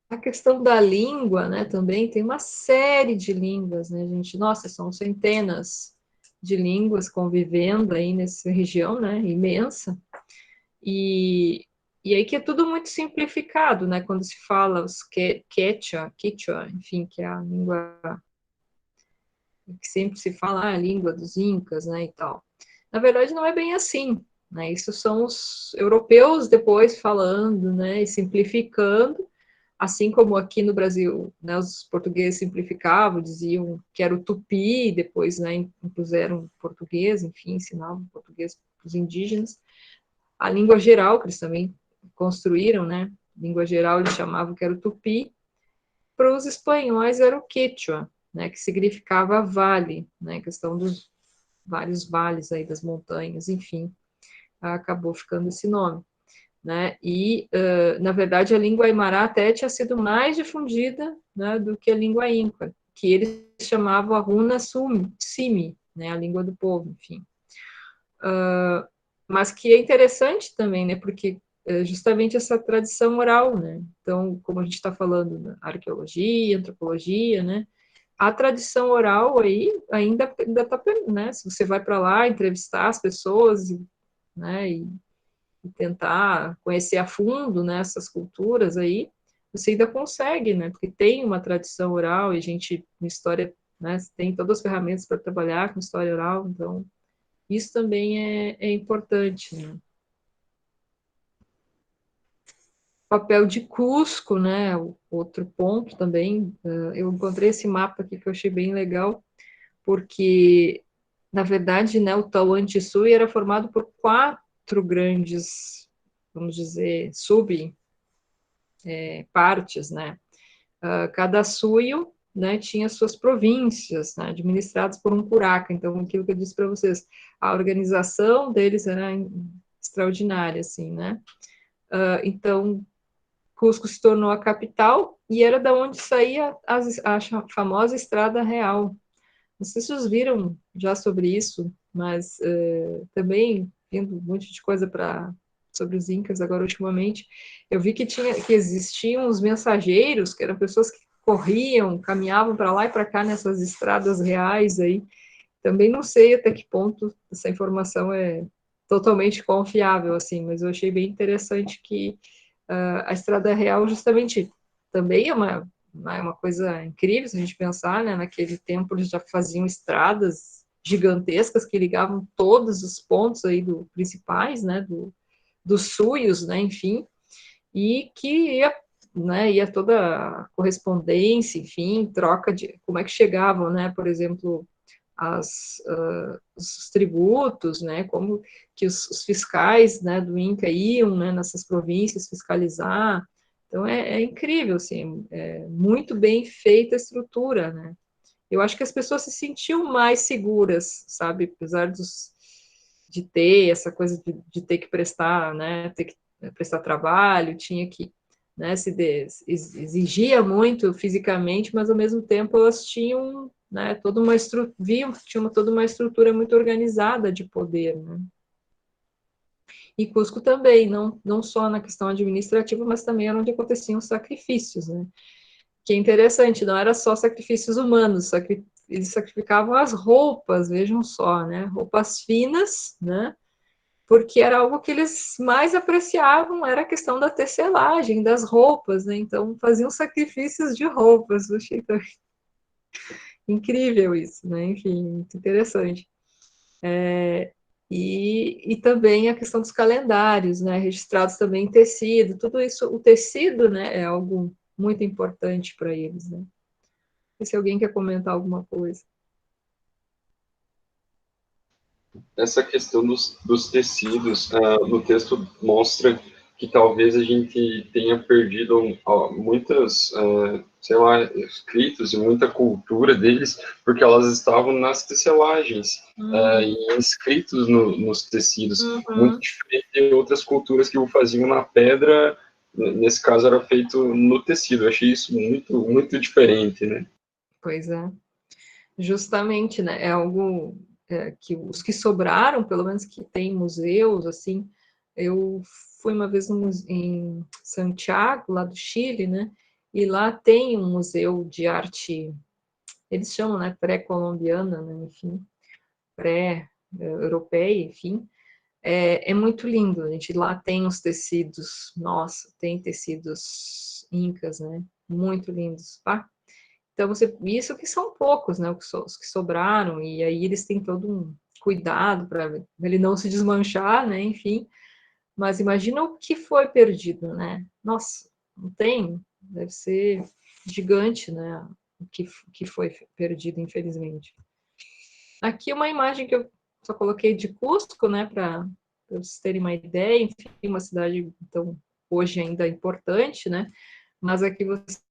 A questão da língua, né, também tem uma série de línguas, né, gente? Nossa, são centenas de línguas convivendo aí nessa região, né, imensa. E aí que é tudo muito simplificado, né, quando se fala os Quechua, enfim, que é a língua que sempre se fala, a língua dos incas, né, e tal. Na verdade, não é bem assim, né, isso são os europeus depois falando, né, e simplificando, assim como aqui no Brasil, né, os portugueses simplificavam, diziam que era o tupi, depois, né, impuseram português, enfim, ensinavam português para os indígenas. A língua geral, que eles também construíram, né, língua geral eles chamavam que era o tupi, para os espanhóis era o quechua, né, que significava vale, né, questão dos vários vales aí das montanhas, enfim, acabou ficando esse nome. Né? E, na verdade, a língua aimara até tinha sido mais difundida, né, do que a língua inca, que eles chamavam a runa simi, né, a língua do povo, enfim. Mas que é interessante também, né, porque justamente essa tradição oral, né, então, como a gente está falando da arqueologia, antropologia, né, a tradição oral aí ainda está, né, se você vai para lá entrevistar as pessoas, né, e tentar conhecer a fundo, né, essas culturas aí, você ainda consegue, né, porque tem uma tradição oral e a gente, na história, né, tem todas as ferramentas para trabalhar com história oral, então isso também é importante, né. O papel de Cusco, né, outro ponto também, eu encontrei esse mapa aqui que eu achei bem legal, porque, na verdade, né, o Tahuantinsuyo era formado por 4 grandes, vamos dizer, partes, né? Cada suio, né, tinha suas províncias, né, administradas por um curaca. Então, aquilo que eu disse para vocês, a organização deles era extraordinária, assim, né? Então, Cusco se tornou a capital e era da onde saía a famosa Estrada Real. Não sei se vocês viram já sobre isso, mas também vendo um monte de coisa sobre os incas agora ultimamente, eu vi que existiam os mensageiros, que eram pessoas que corriam, caminhavam para lá e para cá nessas estradas reais aí. Também não sei até que ponto essa informação é totalmente confiável, assim, mas eu achei bem interessante que a estrada real justamente também é uma coisa incrível se a gente pensar, né? Naquele tempo eles já faziam estradas gigantescas que ligavam todos os pontos aí principais, né? Dos suios, né? Enfim, e que ia toda a correspondência, enfim, troca de como é que chegavam, né? Por exemplo, os tributos, né, como que os fiscais, né, do INCA iam, né, nessas províncias fiscalizar. Então, é incrível, assim, é muito bem feita a estrutura, né. Eu acho que as pessoas se sentiam mais seguras, sabe, apesar de ter essa coisa de ter que prestar, né, ter que prestar trabalho, tinha que, né, exigia muito fisicamente, mas ao mesmo tempo elas tinham, né, toda uma toda uma estrutura muito organizada de poder, né. E Cusco também, não só na questão administrativa, mas também era onde aconteciam os sacrifícios, né. Que é interessante, não era só sacrifícios humanos, eles sacrificavam as roupas, vejam só, né, roupas finas, né, porque era algo que eles mais apreciavam, era a questão da tecelagem, das roupas, né, então faziam sacrifícios de roupas, eu achei incrível isso, né, enfim, muito interessante. E também a questão dos calendários, né, registrados também em tecido, tudo isso, o tecido, né, é algo muito importante para eles, né. Se alguém quer comentar alguma coisa. Essa questão dos tecidos, no texto mostra que talvez a gente tenha perdido muitas, sei lá, escritos e muita cultura deles, porque elas estavam nas tecelagens, e inscritos nos tecidos, muito diferente de outras culturas que o faziam na pedra. Nesse caso era feito no tecido. Eu achei isso muito, muito diferente, né? Pois é. Justamente, né? É algo que os que sobraram, pelo menos que tem museus, assim. Eu fui uma vez em Santiago, lá do Chile, né? E lá tem um museu de arte, eles chamam, né? Pré-colombiana, né? Enfim, pré-europeia, enfim. É muito lindo, a gente lá tem os tecidos, nossa, tem tecidos incas, né? Muito lindos, tá? Então, isso que são poucos, né? Os que sobraram, e aí eles têm todo um cuidado para ele não se desmanchar, né? Enfim, mas imagina o que foi perdido, né? Nossa, não tem? Deve ser gigante, né? O que foi perdido, infelizmente. Aqui uma imagem que eu só coloquei de Cusco, né? Para vocês terem uma ideia, enfim, uma cidade, então, hoje ainda importante, né? Mas aqui vocês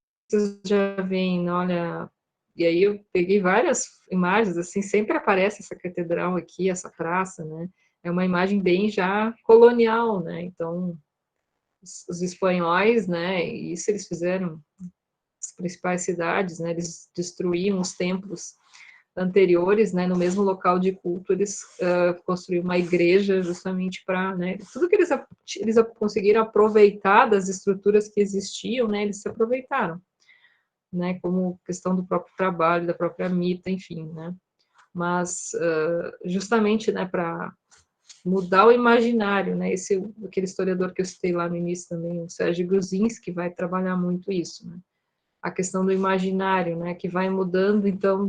já veem, olha, e aí eu peguei várias imagens, assim, sempre aparece essa catedral aqui, essa praça, né? É uma imagem bem já colonial, né? Então, os espanhóis, né? Isso eles fizeram as principais cidades, né? Eles destruíam os templos anteriores, né? No mesmo local de culto, eles construíram uma igreja justamente para, né? Tudo que eles conseguiram aproveitar das estruturas que existiam, né? Eles se aproveitaram, né? Como questão do próprio trabalho, da própria mita, enfim, né? Mas justamente, né? Para mudar o imaginário, né? Aquele historiador que eu citei lá no início também, o Sérgio Gruzinski, vai trabalhar muito isso, né? A questão do imaginário, né? Que vai mudando, então,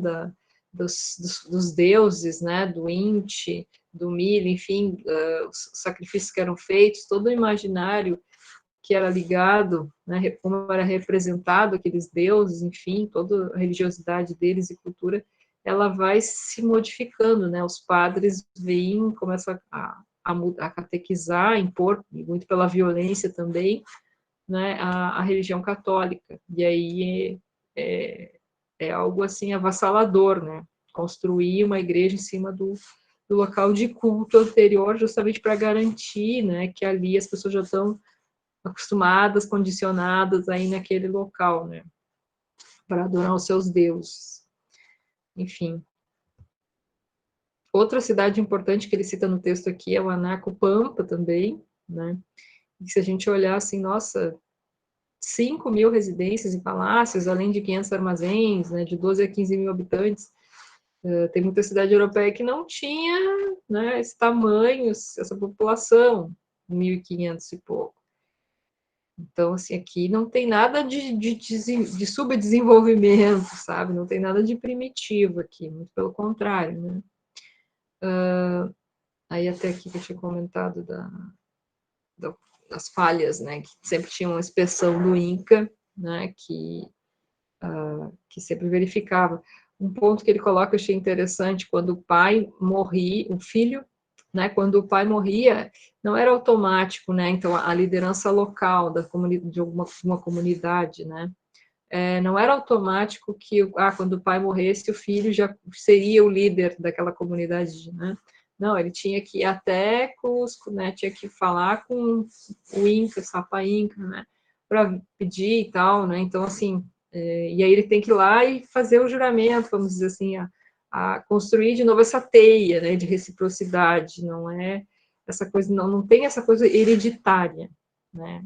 dos deuses, né? Do Inti, do milho, enfim, os sacrifícios que eram feitos, todo o imaginário que era ligado, né? Como era representado aqueles deuses, enfim, toda a religiosidade deles e cultura, ela vai se modificando, né? Os padres vêm, começam a catequizar, impor, muito pela violência também, né? A religião católica. E aí é algo assim avassalador, né? Construir uma igreja em cima do local de culto anterior, justamente para garantir, né? Que ali as pessoas já estão acostumadas, condicionadas aí naquele local, né? Para adorar os seus deuses. Enfim. Outra cidade importante que ele cita no texto aqui é o Anaco-Pampa também, né? E se a gente olhar assim, nossa, 5.000 residências e palácios, além de 500 armazéns, né, de 12 a 15 mil habitantes. Tem muita cidade europeia que não tinha, né, esse tamanho, essa população, 1.500 e pouco. Então, assim, aqui não tem nada de subdesenvolvimento, sabe? Não tem nada de primitivo aqui, muito pelo contrário, né? Aí até aqui que eu tinha comentado das falhas, né? Que sempre tinha uma inspeção do INCA, né? Que sempre verificava. Um ponto que ele coloca, eu achei interessante, quando o pai morria, o filho, né? Quando o pai morria, não era automático, né? Então, a liderança local de uma comunidade, né? Não era automático que, quando o pai morresse, o filho já seria o líder daquela comunidade, né? Não, ele tinha que ir até Cusco, né? Tinha que falar com o Inca, Sapa Inca, né? Para pedir e tal, né? Então, assim, e aí ele tem que ir lá e fazer o juramento, vamos dizer assim, a construir de novo essa teia, né? De reciprocidade, não é essa coisa, não tem essa coisa hereditária, né?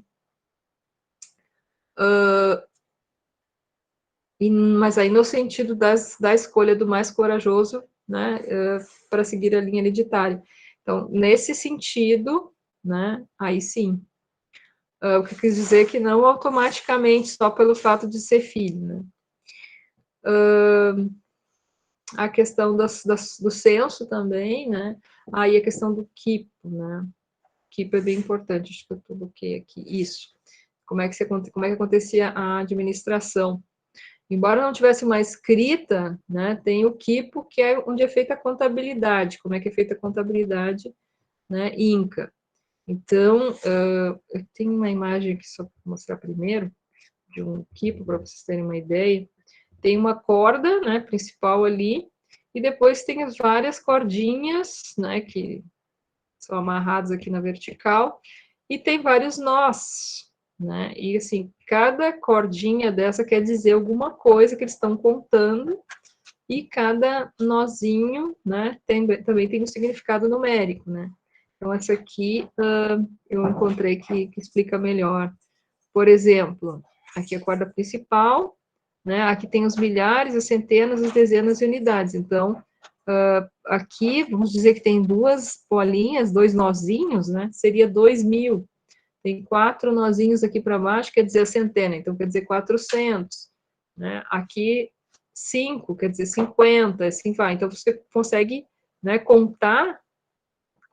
Mas aí no sentido da escolha do mais corajoso, né, para seguir a linha hereditária. Então, nesse sentido, né, aí sim, o que quis dizer que não automaticamente, só pelo fato de ser filho, né. A questão do censo também, né, aí a questão do quipo, né, quipo é bem importante, acho que eu coloquei aqui, isso, como é que acontecia a administração. Embora não tivesse uma escrita, né, tem o quipo, que é onde é feita a contabilidade, como é que é feita a contabilidade, né, Inca. Então, eu tenho uma imagem aqui só para mostrar primeiro, de um equipo, para vocês terem uma ideia. Tem uma corda, né, principal ali, e depois tem as várias cordinhas, né, que são amarradas aqui na vertical, e tem vários nós, né, e assim, cada cordinha dessa quer dizer alguma coisa que eles estão contando, e cada nozinho, né, também tem um significado numérico, né. Então, essa aqui eu encontrei que explica melhor. Por exemplo, aqui a corda principal, né? Aqui tem os milhares, as centenas, as dezenas e unidades. Então, aqui, vamos dizer que tem duas bolinhas, dois nozinhos, né? Seria 2.000. Tem 4 nozinhos aqui para baixo, quer dizer a centena, então quer dizer 400. Né? Aqui, 5, quer dizer 50, assim vai. Então, você consegue, né, contar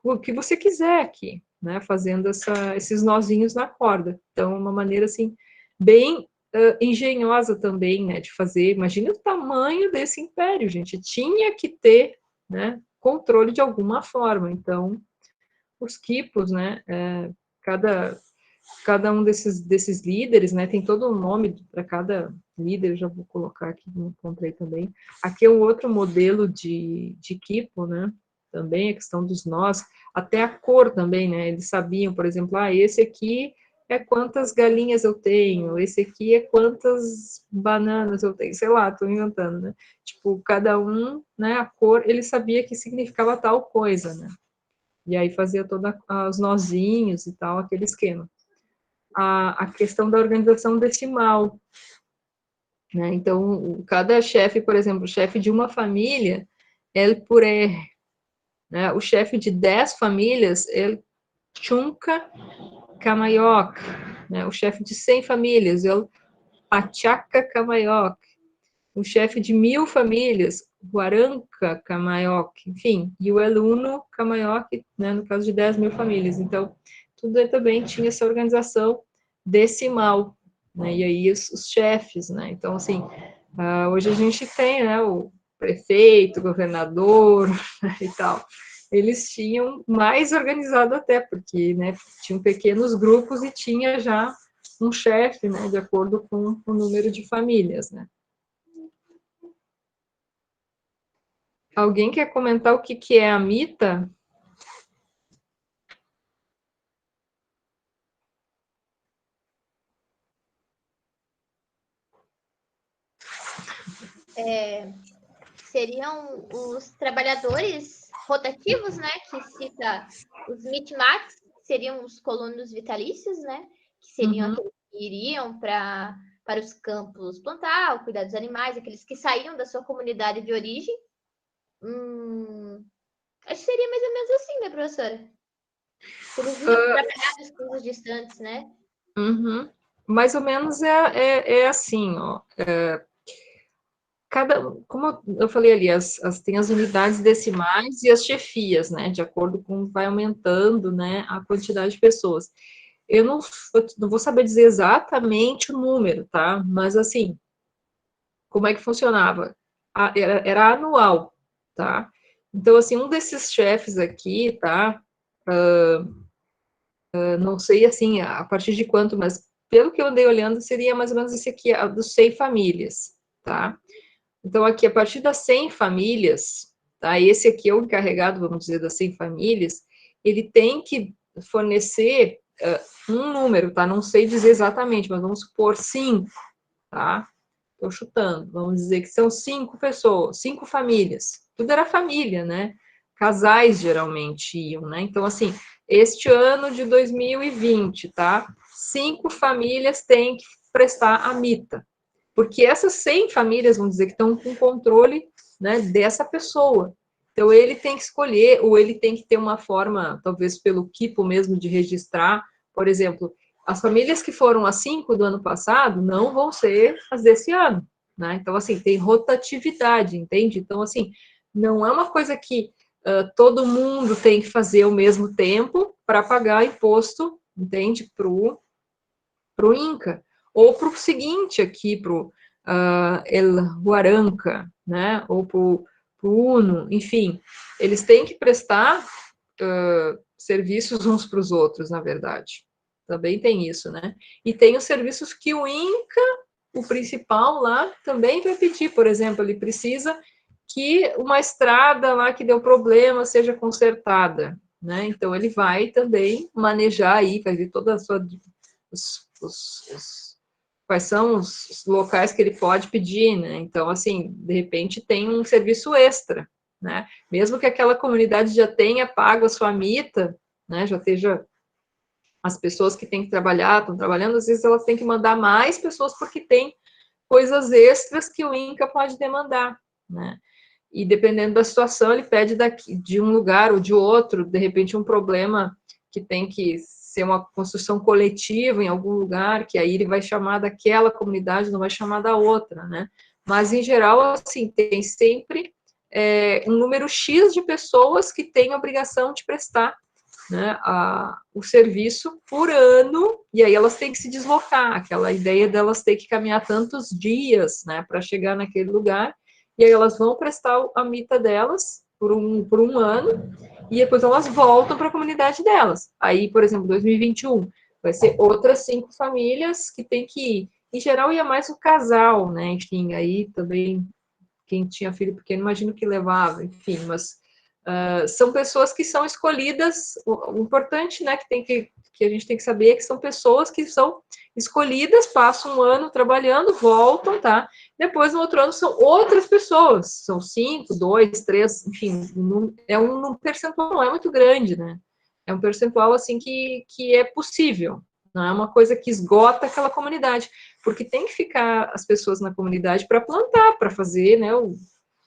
o que você quiser aqui, né, fazendo esses nozinhos na corda. Então, uma maneira, assim, bem engenhosa também, né, de fazer. Imagina o tamanho desse império, gente. Tinha que ter, né, controle de alguma forma. Então, os quipos, né, cada um desses líderes, né, tem todo um nome para cada líder, eu já vou colocar aqui, não encontrei também. Aqui é um outro modelo de quipo, né, também a questão dos nós, até a cor também, né, eles sabiam, por exemplo, esse aqui é quantas galinhas eu tenho, esse aqui é quantas bananas eu tenho, sei lá, estou inventando, né, tipo, cada um, né, a cor, ele sabia que significava tal coisa, né, e aí fazia todos os nozinhos e tal, aquele esquema. A questão da organização decimal, né, então, cada chefe, por exemplo, o chefe de uma família, L por R, né, o chefe de 10 famílias, ele Chunka Kamayok, né, o chefe de 100 famílias, ele Pachaka Kamayok, o chefe de 1.000 famílias, Huaranka Kamayok, enfim, e o Eluno Kamayok, né, no caso de 10.000 famílias. Então, tudo também tinha essa organização decimal, né, e aí os chefes, né, então, assim, hoje a gente tem, né, o prefeito, governador, né, e tal, eles tinham mais organizado até, porque, né, tinham pequenos grupos e tinha já um chefe, né, de acordo com o número de famílias, né. Alguém quer comentar o que é a mita? Seriam os trabalhadores rotativos, né, que cita os mitmats, seriam os colonos vitalícios, né, que seriam aqueles que iriam para os campos plantar, cuidar dos animais, aqueles que saíam da sua comunidade de origem. Acho que seria mais ou menos assim, né, professora? Eles iam trabalhar nos campos distantes, né? Mais ou menos é assim, ó. Como eu falei ali, tem as unidades decimais e as chefias, né? De acordo com vai aumentando, né, a quantidade de pessoas. Eu não vou saber dizer exatamente o número, tá? Mas assim, como é que funcionava? Era anual, tá? Então, assim, um desses chefes aqui, tá? Não sei, assim, a partir de quanto, mas pelo que eu andei olhando, seria mais ou menos esse aqui, dos 100 famílias, tá? Então, aqui, a partir das 100 famílias, tá? Esse aqui é o encarregado, vamos dizer, das 100 famílias, ele tem que fornecer um número, tá? Não sei dizer exatamente, mas vamos supor 5, tá? Estou chutando, vamos dizer que são 5 pessoas, 5 famílias. Tudo era família, né? Casais geralmente iam, né? Então, assim, este ano de 2020, tá? 5 famílias têm que prestar a mita. Porque essas 100 famílias, vamos dizer, que estão com controle, né, dessa pessoa. Então, ele tem que escolher, ou ele tem que ter uma forma, talvez pelo quipo mesmo, de registrar. Por exemplo, as famílias que foram as 5 do ano passado não vão ser as desse ano, né? Então, assim, tem rotatividade, entende? Então, assim, não é uma coisa que todo mundo tem que fazer ao mesmo tempo para pagar imposto, entende? Para o INCA. Ou para o seguinte aqui, para o El Huaranca, né? Ou para o UNO, enfim, eles têm que prestar serviços uns para os outros, na verdade. Também tem isso, né? E tem os serviços que o INCA, o principal lá, também vai pedir. Por exemplo, ele precisa que uma estrada lá que deu problema seja consertada, né? Então, ele vai também manejar aí, vai ver toda a sua... quais são os locais que ele pode pedir, né? Então, assim, de repente tem um serviço extra, né? Mesmo que aquela comunidade já tenha pago a sua mita, né? Já esteja as pessoas que têm que trabalhar, estão trabalhando, às vezes elas têm que mandar mais pessoas porque tem coisas extras que o INCA pode demandar, né? E dependendo da situação, ele pede de um lugar ou de outro, de repente um problema que tem que ser uma construção coletiva em algum lugar, que aí ele vai chamar daquela comunidade, não vai chamar da outra, né? Mas, em geral, assim, tem sempre um número X de pessoas que têm a obrigação de prestar, né, o serviço por ano, e aí elas têm que se deslocar, aquela ideia delas ter que caminhar tantos dias, né, para chegar naquele lugar, e aí elas vão prestar a mita delas por um ano, e depois elas voltam para a comunidade delas. Aí, por exemplo, 2021, vai ser outras 5 famílias que tem que ir. Em geral, ia mais o casal, né, enfim, aí também, quem tinha filho pequeno, imagino que levava, enfim, mas são pessoas que são escolhidas, o importante, né, que a gente tem que saber é que são pessoas que são escolhidas, passam um ano trabalhando, voltam, tá? Depois, no outro ano, são outras pessoas, são 5, 2, 3, enfim, um percentual não é muito grande, né? É um percentual, assim, que é possível, não é uma coisa que esgota aquela comunidade, porque tem que ficar as pessoas na comunidade para plantar, para fazer, né,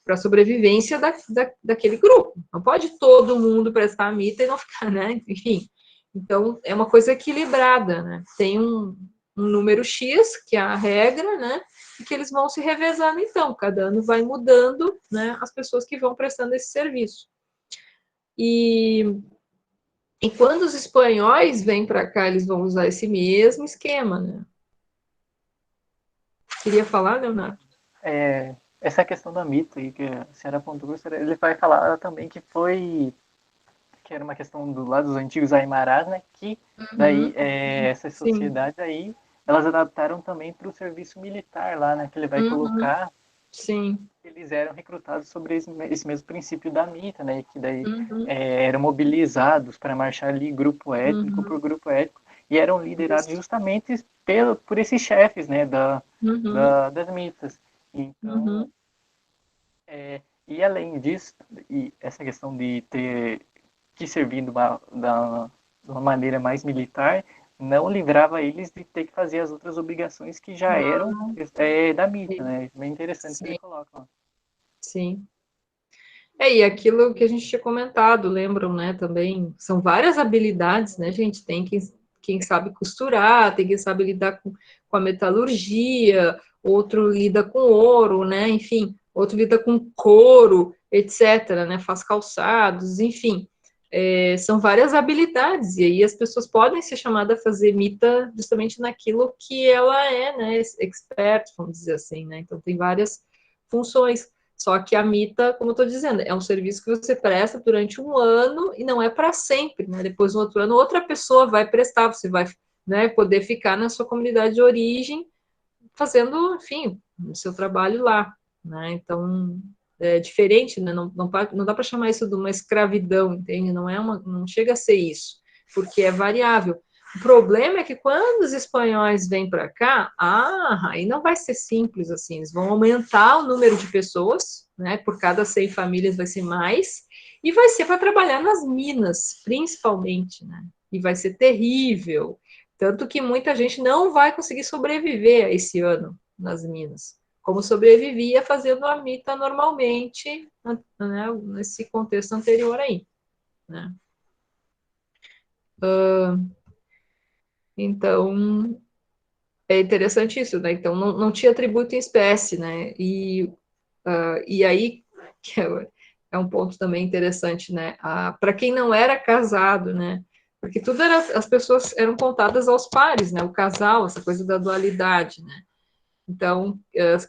para a sobrevivência daquele grupo. Não pode todo mundo prestar a mita e não ficar, né? Enfim, então é uma coisa equilibrada, né? Tem um número X, que é a regra, né? E que eles vão se revezando, então, cada ano vai mudando, né? As pessoas que vão prestando esse serviço. E quando os espanhóis vêm para cá, eles vão usar esse mesmo esquema, né? Queria falar, Leonardo? Essa questão da mita aí que a senhora apontou, ele vai falar também que era uma questão do lado dos antigos Aimarás, né? Que daí essas sociedades aí elas adaptaram também para o serviço militar lá, né? Que ele vai colocar. Sim. Eles eram recrutados sobre esse mesmo princípio da mita, né? Que daí eram mobilizados para marchar ali grupo étnico por grupo étnico e eram liderados justamente por esses chefes, né? Das mitas. Então, e além disso, e essa questão de ter que servir de uma maneira mais militar, não livrava eles de ter que fazer as outras obrigações que já eram da mita, né? Bem interessante que ele coloca. Sim. E aquilo que a gente tinha comentado, lembram, né, também, são várias habilidades, né, gente, tem quem sabe costurar, tem quem sabe lidar com a metalurgia, outro lida com ouro, né, enfim, outro lida com couro, etc., né, faz calçados, enfim, são várias habilidades, e aí as pessoas podem ser chamadas a fazer mita justamente naquilo que ela é, né, expert, vamos dizer assim, né, então tem várias funções. Só que a mita, como eu estou dizendo, é um serviço que você presta durante um ano e não é para sempre, né? Depois, no outro ano, outra pessoa vai prestar, você vai, né, poder ficar na sua comunidade de origem fazendo, enfim, o seu trabalho lá, né? Então, é diferente, né? Não dá para chamar isso de uma escravidão, entende? Não chega a ser isso, porque é variável. O problema é que quando os espanhóis vêm para cá, aí não vai ser simples assim, eles vão aumentar o número de pessoas, né? Por cada 100 famílias vai ser mais, e vai ser para trabalhar nas minas, principalmente, né? E vai ser terrível. Tanto que muita gente não vai conseguir sobreviver esse ano nas minas, como sobrevivia fazendo a mita normalmente, né? Nesse contexto anterior aí, né? Então, é interessante isso, né? Então, não tinha tributo em espécie, né? E aí, que é um ponto também interessante, né? Para quem não era casado, né? Porque as pessoas eram contadas aos pares, né? O casal, essa coisa da dualidade, né? Então,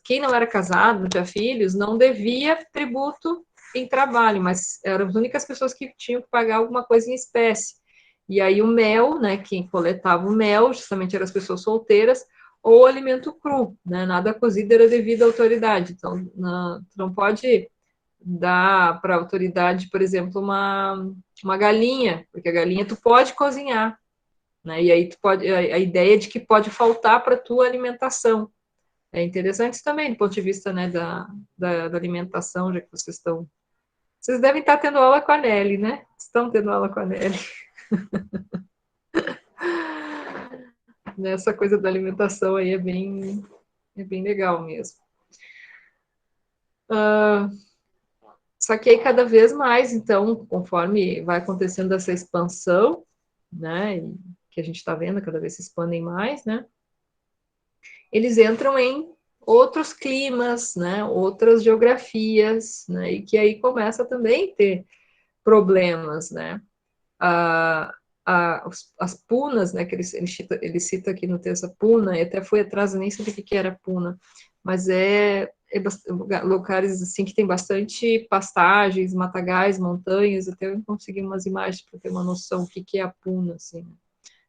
quem não era casado, não tinha filhos, não devia tributo em trabalho, mas eram as únicas pessoas que tinham que pagar alguma coisa em espécie. E aí o mel, né, quem coletava o mel, justamente eram as pessoas solteiras, ou alimento cru, né, nada cozido era devido à autoridade. Então, não pode dar para a autoridade, por exemplo, uma galinha, porque a galinha tu pode cozinhar, né, e aí tu pode, a ideia de que pode faltar para a tua alimentação. É interessante isso também, do ponto de vista, né, da alimentação, já que vocês estão... Vocês devem estar tendo aula com a Nelly, né? Estão tendo aula com a Nelly. Nessa coisa da alimentação aí é bem legal mesmo. Só que aí cada vez mais, então, conforme vai acontecendo essa expansão, né, e que a gente está vendo, cada vez se expandem mais, né, eles entram em outros climas, né, outras geografias, né, e que aí começa também a ter problemas, né. As punas, né, que ele cita aqui no texto a puna, e até fui atrás, nem sabia o que era puna, mas locais assim que tem bastante pastagens, matagais, montanhas, até eu consegui umas imagens para ter uma noção do que é a puna, assim.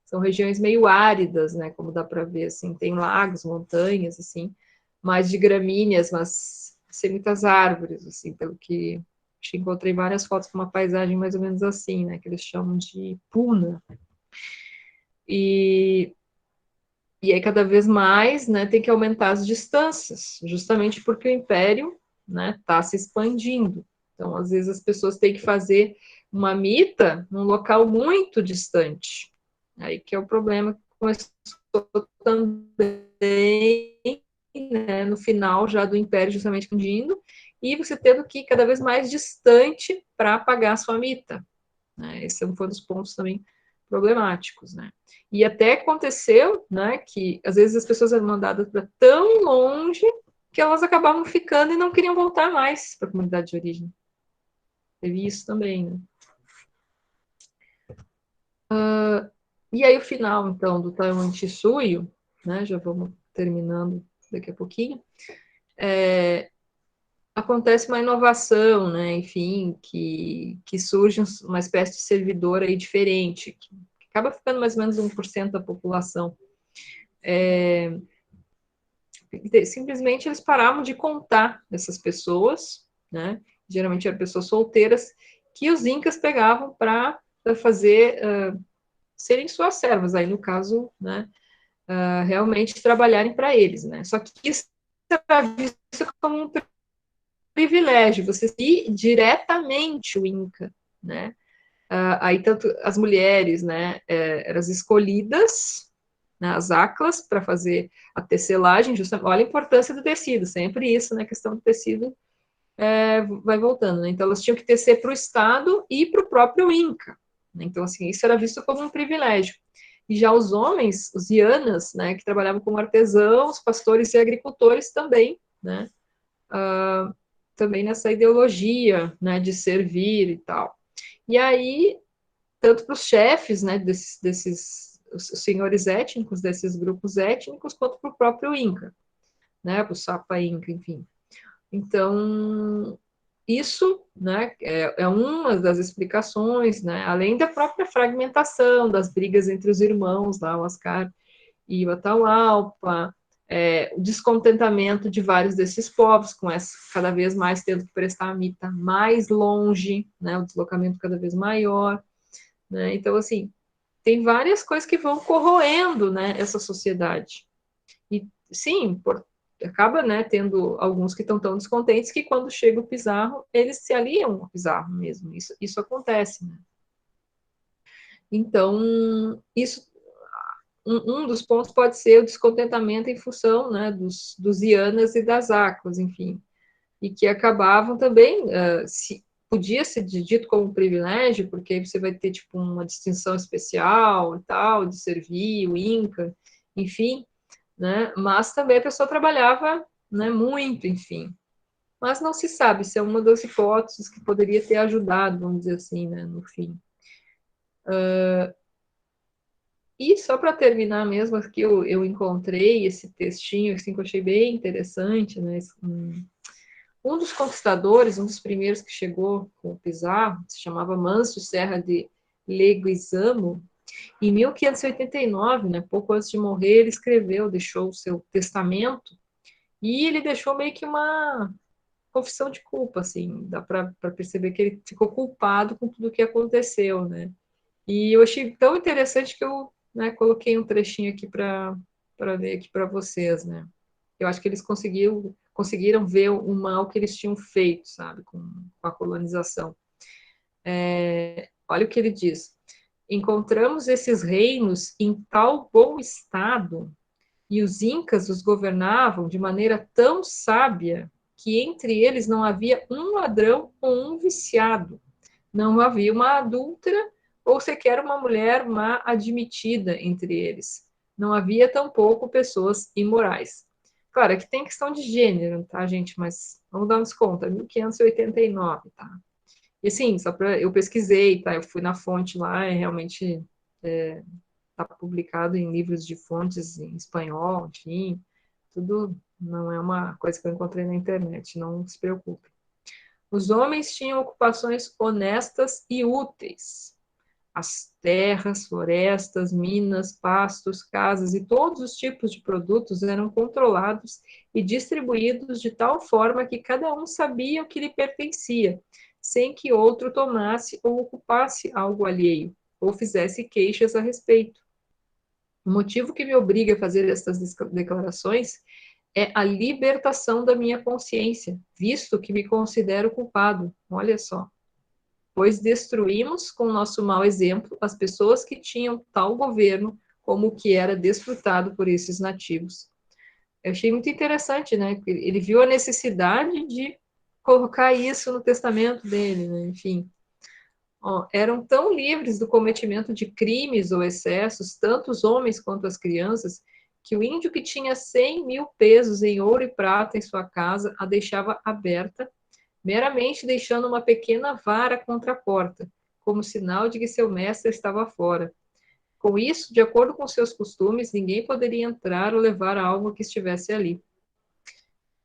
São regiões meio áridas, né, como dá para ver, assim, tem lagos, montanhas, assim, mais de gramíneas, mas sem muitas árvores, assim, pelo que encontrei várias fotos com uma paisagem mais ou menos assim, né, que eles chamam de puna. E aí, cada vez mais, né, tem que aumentar as distâncias, justamente porque o império, né, está se expandindo. Então, às vezes, as pessoas têm que fazer uma mita num local muito distante. Aí que é o problema que começou também, né, no final já do império, justamente expandindo, e você tendo que ir cada vez mais distante para pagar a sua mita. Né? Esse foi um dos pontos também problemáticos, né? E até aconteceu, né, que às vezes as pessoas eram mandadas para tão longe que elas acabavam ficando e não queriam voltar mais para a comunidade de origem. Teve isso também, né? E aí o final, então, do Taiwan Shisui, né, já vamos terminando daqui a pouquinho, acontece uma inovação, né, enfim, que surge uma espécie de servidor aí diferente, que acaba ficando mais ou menos 1% da população. Simplesmente eles paravam de contar essas pessoas, né, geralmente eram pessoas solteiras, que os incas pegavam para fazer, serem suas servas, aí no caso, né, realmente trabalharem para eles, né, só que isso era visto como um privilégio, você seguir diretamente o Inca, né? Aí tanto as mulheres, né, eram escolhidas, né, as aclas, para fazer a tecelagem, justamente, olha a importância do tecido, sempre isso, né, questão do tecido vai voltando, né? Então elas tinham que tecer para o Estado e para o próprio Inca, né? Então assim, isso era visto como um privilégio. E já os homens, os ianas, né, que trabalhavam como artesãos, pastores e agricultores também, né, também nessa ideologia, né, de servir e tal. E aí, tanto para os chefes, né, os senhores étnicos desses grupos étnicos, quanto para o próprio Inca, né, para o Sapa Inca, enfim. Então, isso, né, é uma das explicações, né, além da própria fragmentação, das brigas entre os irmãos, lá, o Ascar e o Atahualpa, o descontentamento de vários desses povos, com essa, cada vez mais tendo que prestar a mita mais longe, né, o deslocamento cada vez maior, né, então, assim, tem várias coisas que vão corroendo, né, essa sociedade. E, sim, acaba, né, tendo alguns que estão tão descontentes que quando chega o Pizarro, eles se aliam ao Pizarro mesmo, isso acontece, né. Então, isso um dos pontos pode ser o descontentamento em função, né, dos ianas e das aclas, enfim, e que acabavam também, podia ser dito como um privilégio, porque aí você vai ter, tipo, uma distinção especial e tal, de servir o Inca, enfim, né, mas também a pessoa trabalhava, né, muito, enfim, mas não se sabe se é uma das hipóteses que poderia ter ajudado, vamos dizer assim, né, no fim. E só para terminar mesmo, aqui eu encontrei esse textinho assim, que eu achei bem interessante, né? Um dos conquistadores, um dos primeiros que chegou com o Pizarro, se chamava Mâncio Serra de Leguizamo, Em 1589, né, pouco antes de morrer, ele escreveu, deixou o seu testamento, e ele deixou meio que uma confissão de culpa, assim, dá para perceber que ele ficou culpado com tudo o que aconteceu, né? E eu achei tão interessante que eu, né, coloquei um trechinho aqui para ler aqui para vocês, né? Eu acho que eles conseguiram ver o mal que eles tinham feito, sabe, com a colonização. Olha o que ele diz. Encontramos esses reinos em tal bom estado e os incas os governavam de maneira tão sábia que entre eles não havia um ladrão ou um viciado, não havia uma adúltera ou sequer uma mulher má admitida entre eles. Não havia tampouco pessoas imorais. Claro, aqui tem questão de gênero, tá, gente? Mas vamos dar uns conta, 1589, tá? E assim, só para eu pesquisei, tá? Eu fui na fonte lá, realmente está publicado em livros de fontes em espanhol, enfim, tudo não é uma coisa que eu encontrei na internet, não se preocupe. Os homens tinham ocupações honestas e úteis. As terras, florestas, minas, pastos, casas e todos os tipos de produtos eram controlados e distribuídos de tal forma que cada um sabia o que lhe pertencia, sem que outro tomasse ou ocupasse algo alheio, ou fizesse queixas a respeito. O motivo que me obriga a fazer estas declarações é a libertação da minha consciência, visto que me considero culpado. Olha só. Pois destruímos, com nosso mau exemplo, as pessoas que tinham tal governo como o que era desfrutado por esses nativos. Eu achei muito interessante, né? Ele viu a necessidade de colocar isso no testamento dele, né? Enfim. Eram tão livres do cometimento de crimes ou excessos, tanto os homens quanto as crianças, que o índio que tinha 100.000 pesos em ouro e prata em sua casa a deixava aberta, meramente deixando uma pequena vara contra a porta, como sinal de que seu mestre estava fora. Com isso, de acordo com seus costumes, ninguém poderia entrar ou levar algo que estivesse ali.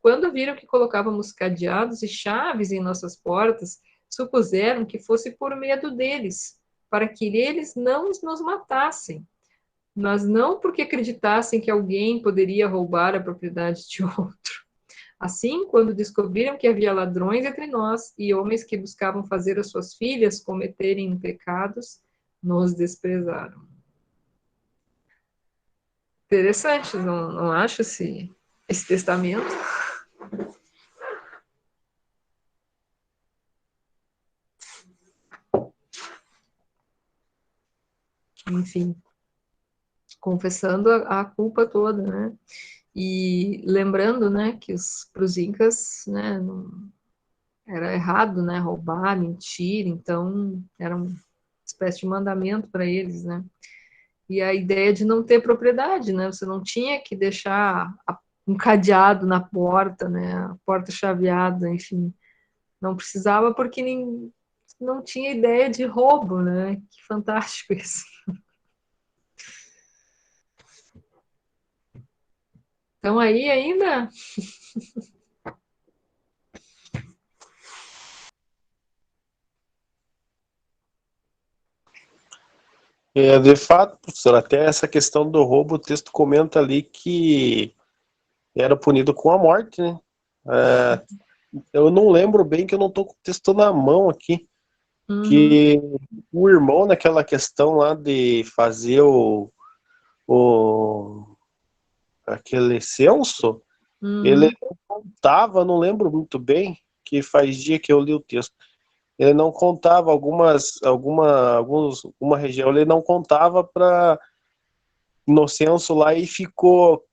Quando viram que colocávamos cadeados e chaves em nossas portas, supuseram que fosse por medo deles, para que eles não nos matassem, mas não porque acreditassem que alguém poderia roubar a propriedade de outro. Assim, quando descobriram que havia ladrões entre nós e homens que buscavam fazer as suas filhas cometerem pecados, nos desprezaram. Interessante, não acho esse testamento? Enfim, confessando a culpa toda, né? E lembrando, né, que para os incas, né, era errado, né, roubar, mentir, então era uma espécie de mandamento para eles, né? E a ideia de não ter propriedade, né? Você não tinha que deixar um cadeado na porta, né? A porta chaveada, enfim. Não precisava porque não tinha ideia de roubo, né? Que fantástico isso. Então aí ainda? De fato, professor, até essa questão do roubo, o texto comenta ali que era punido com a morte, né? Eu não lembro bem, que eu não estou com o texto na mão aqui, que o irmão, naquela questão lá de fazer aquele censo, ele não contava, não lembro muito bem, que faz dia que eu li o texto, ele não contava alguma região, ele não contava para no censo lá e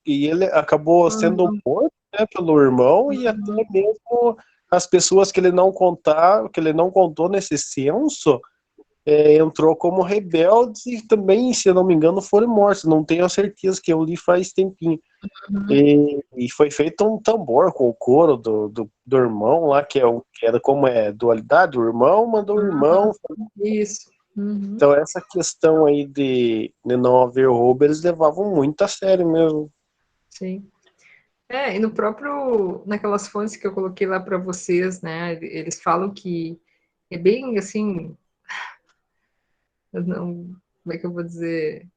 ele acabou sendo morto, né, pelo irmão, e até mesmo as pessoas que ele não contou nesse censo, entrou como rebeldes e também, se eu não me engano, foram mortos. Não tenho a certeza, que eu li faz tempinho. E foi feito um tambor com o couro do irmão lá, que era como dualidade, o irmão mandou o irmão. Isso. Então essa questão aí de não haver roubo, eles levavam muito a sério mesmo. Sim. E naquelas fontes que eu coloquei lá para vocês, né, eles falam que é bem assim, como é que eu vou dizer,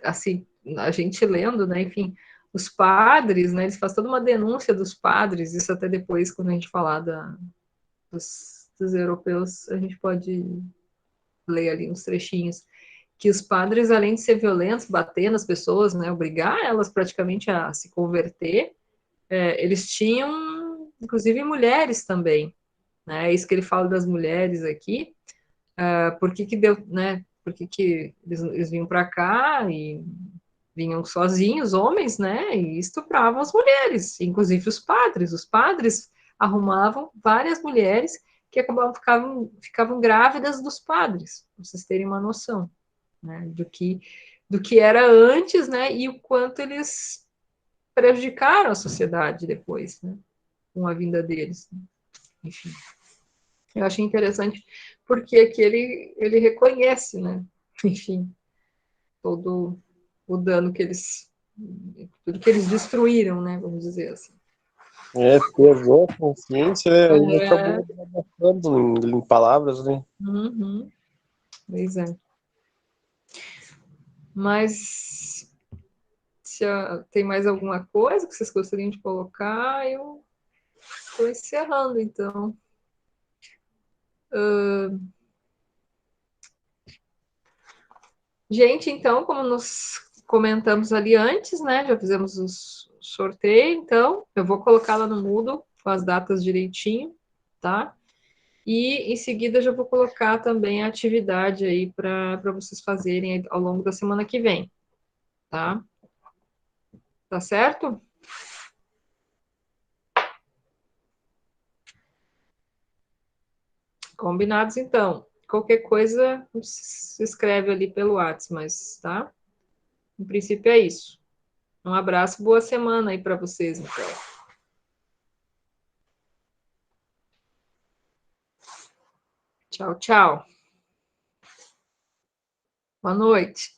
assim, a gente lendo, né, enfim, os padres, né, eles fazem toda uma denúncia dos padres, isso até depois, quando a gente falar dos europeus, a gente pode ler ali uns trechinhos, que os padres, além de ser violentos, bater nas pessoas, né, obrigar elas praticamente a se converter, eles tinham, inclusive, mulheres também, né, é isso que ele fala das mulheres aqui, por que que deu, né, por que que eles vinham para cá e vinham sozinhos, homens, né, e estupravam as mulheres, inclusive os padres arrumavam várias mulheres que acabavam, ficavam grávidas dos padres, para vocês terem uma noção, né, do que era antes, né, e o quanto eles prejudicaram a sociedade depois, né, com a vinda deles, né? Enfim. Eu achei interessante porque aqui ele reconhece, né, enfim, todo o dano que eles, tudo que eles destruíram, né, vamos dizer assim. Pesou a consciência, né? Ele É, acabou adaptando em palavras, né? uhum, pois é. Mas se tem mais alguma coisa que vocês gostariam de colocar, eu estou encerrando, então. Gente, então, como nós comentamos ali antes, né? Já fizemos o sorteio, então eu vou colocar lá no Moodle com as datas direitinho, tá? E em seguida já vou colocar também a atividade aí para vocês fazerem ao longo da semana que vem, tá? Tá certo? Combinados, então. Qualquer coisa, se escreve ali pelo WhatsApp, mas tá? No princípio é isso. Um abraço, boa semana aí para vocês, então. Tchau, tchau. Boa noite.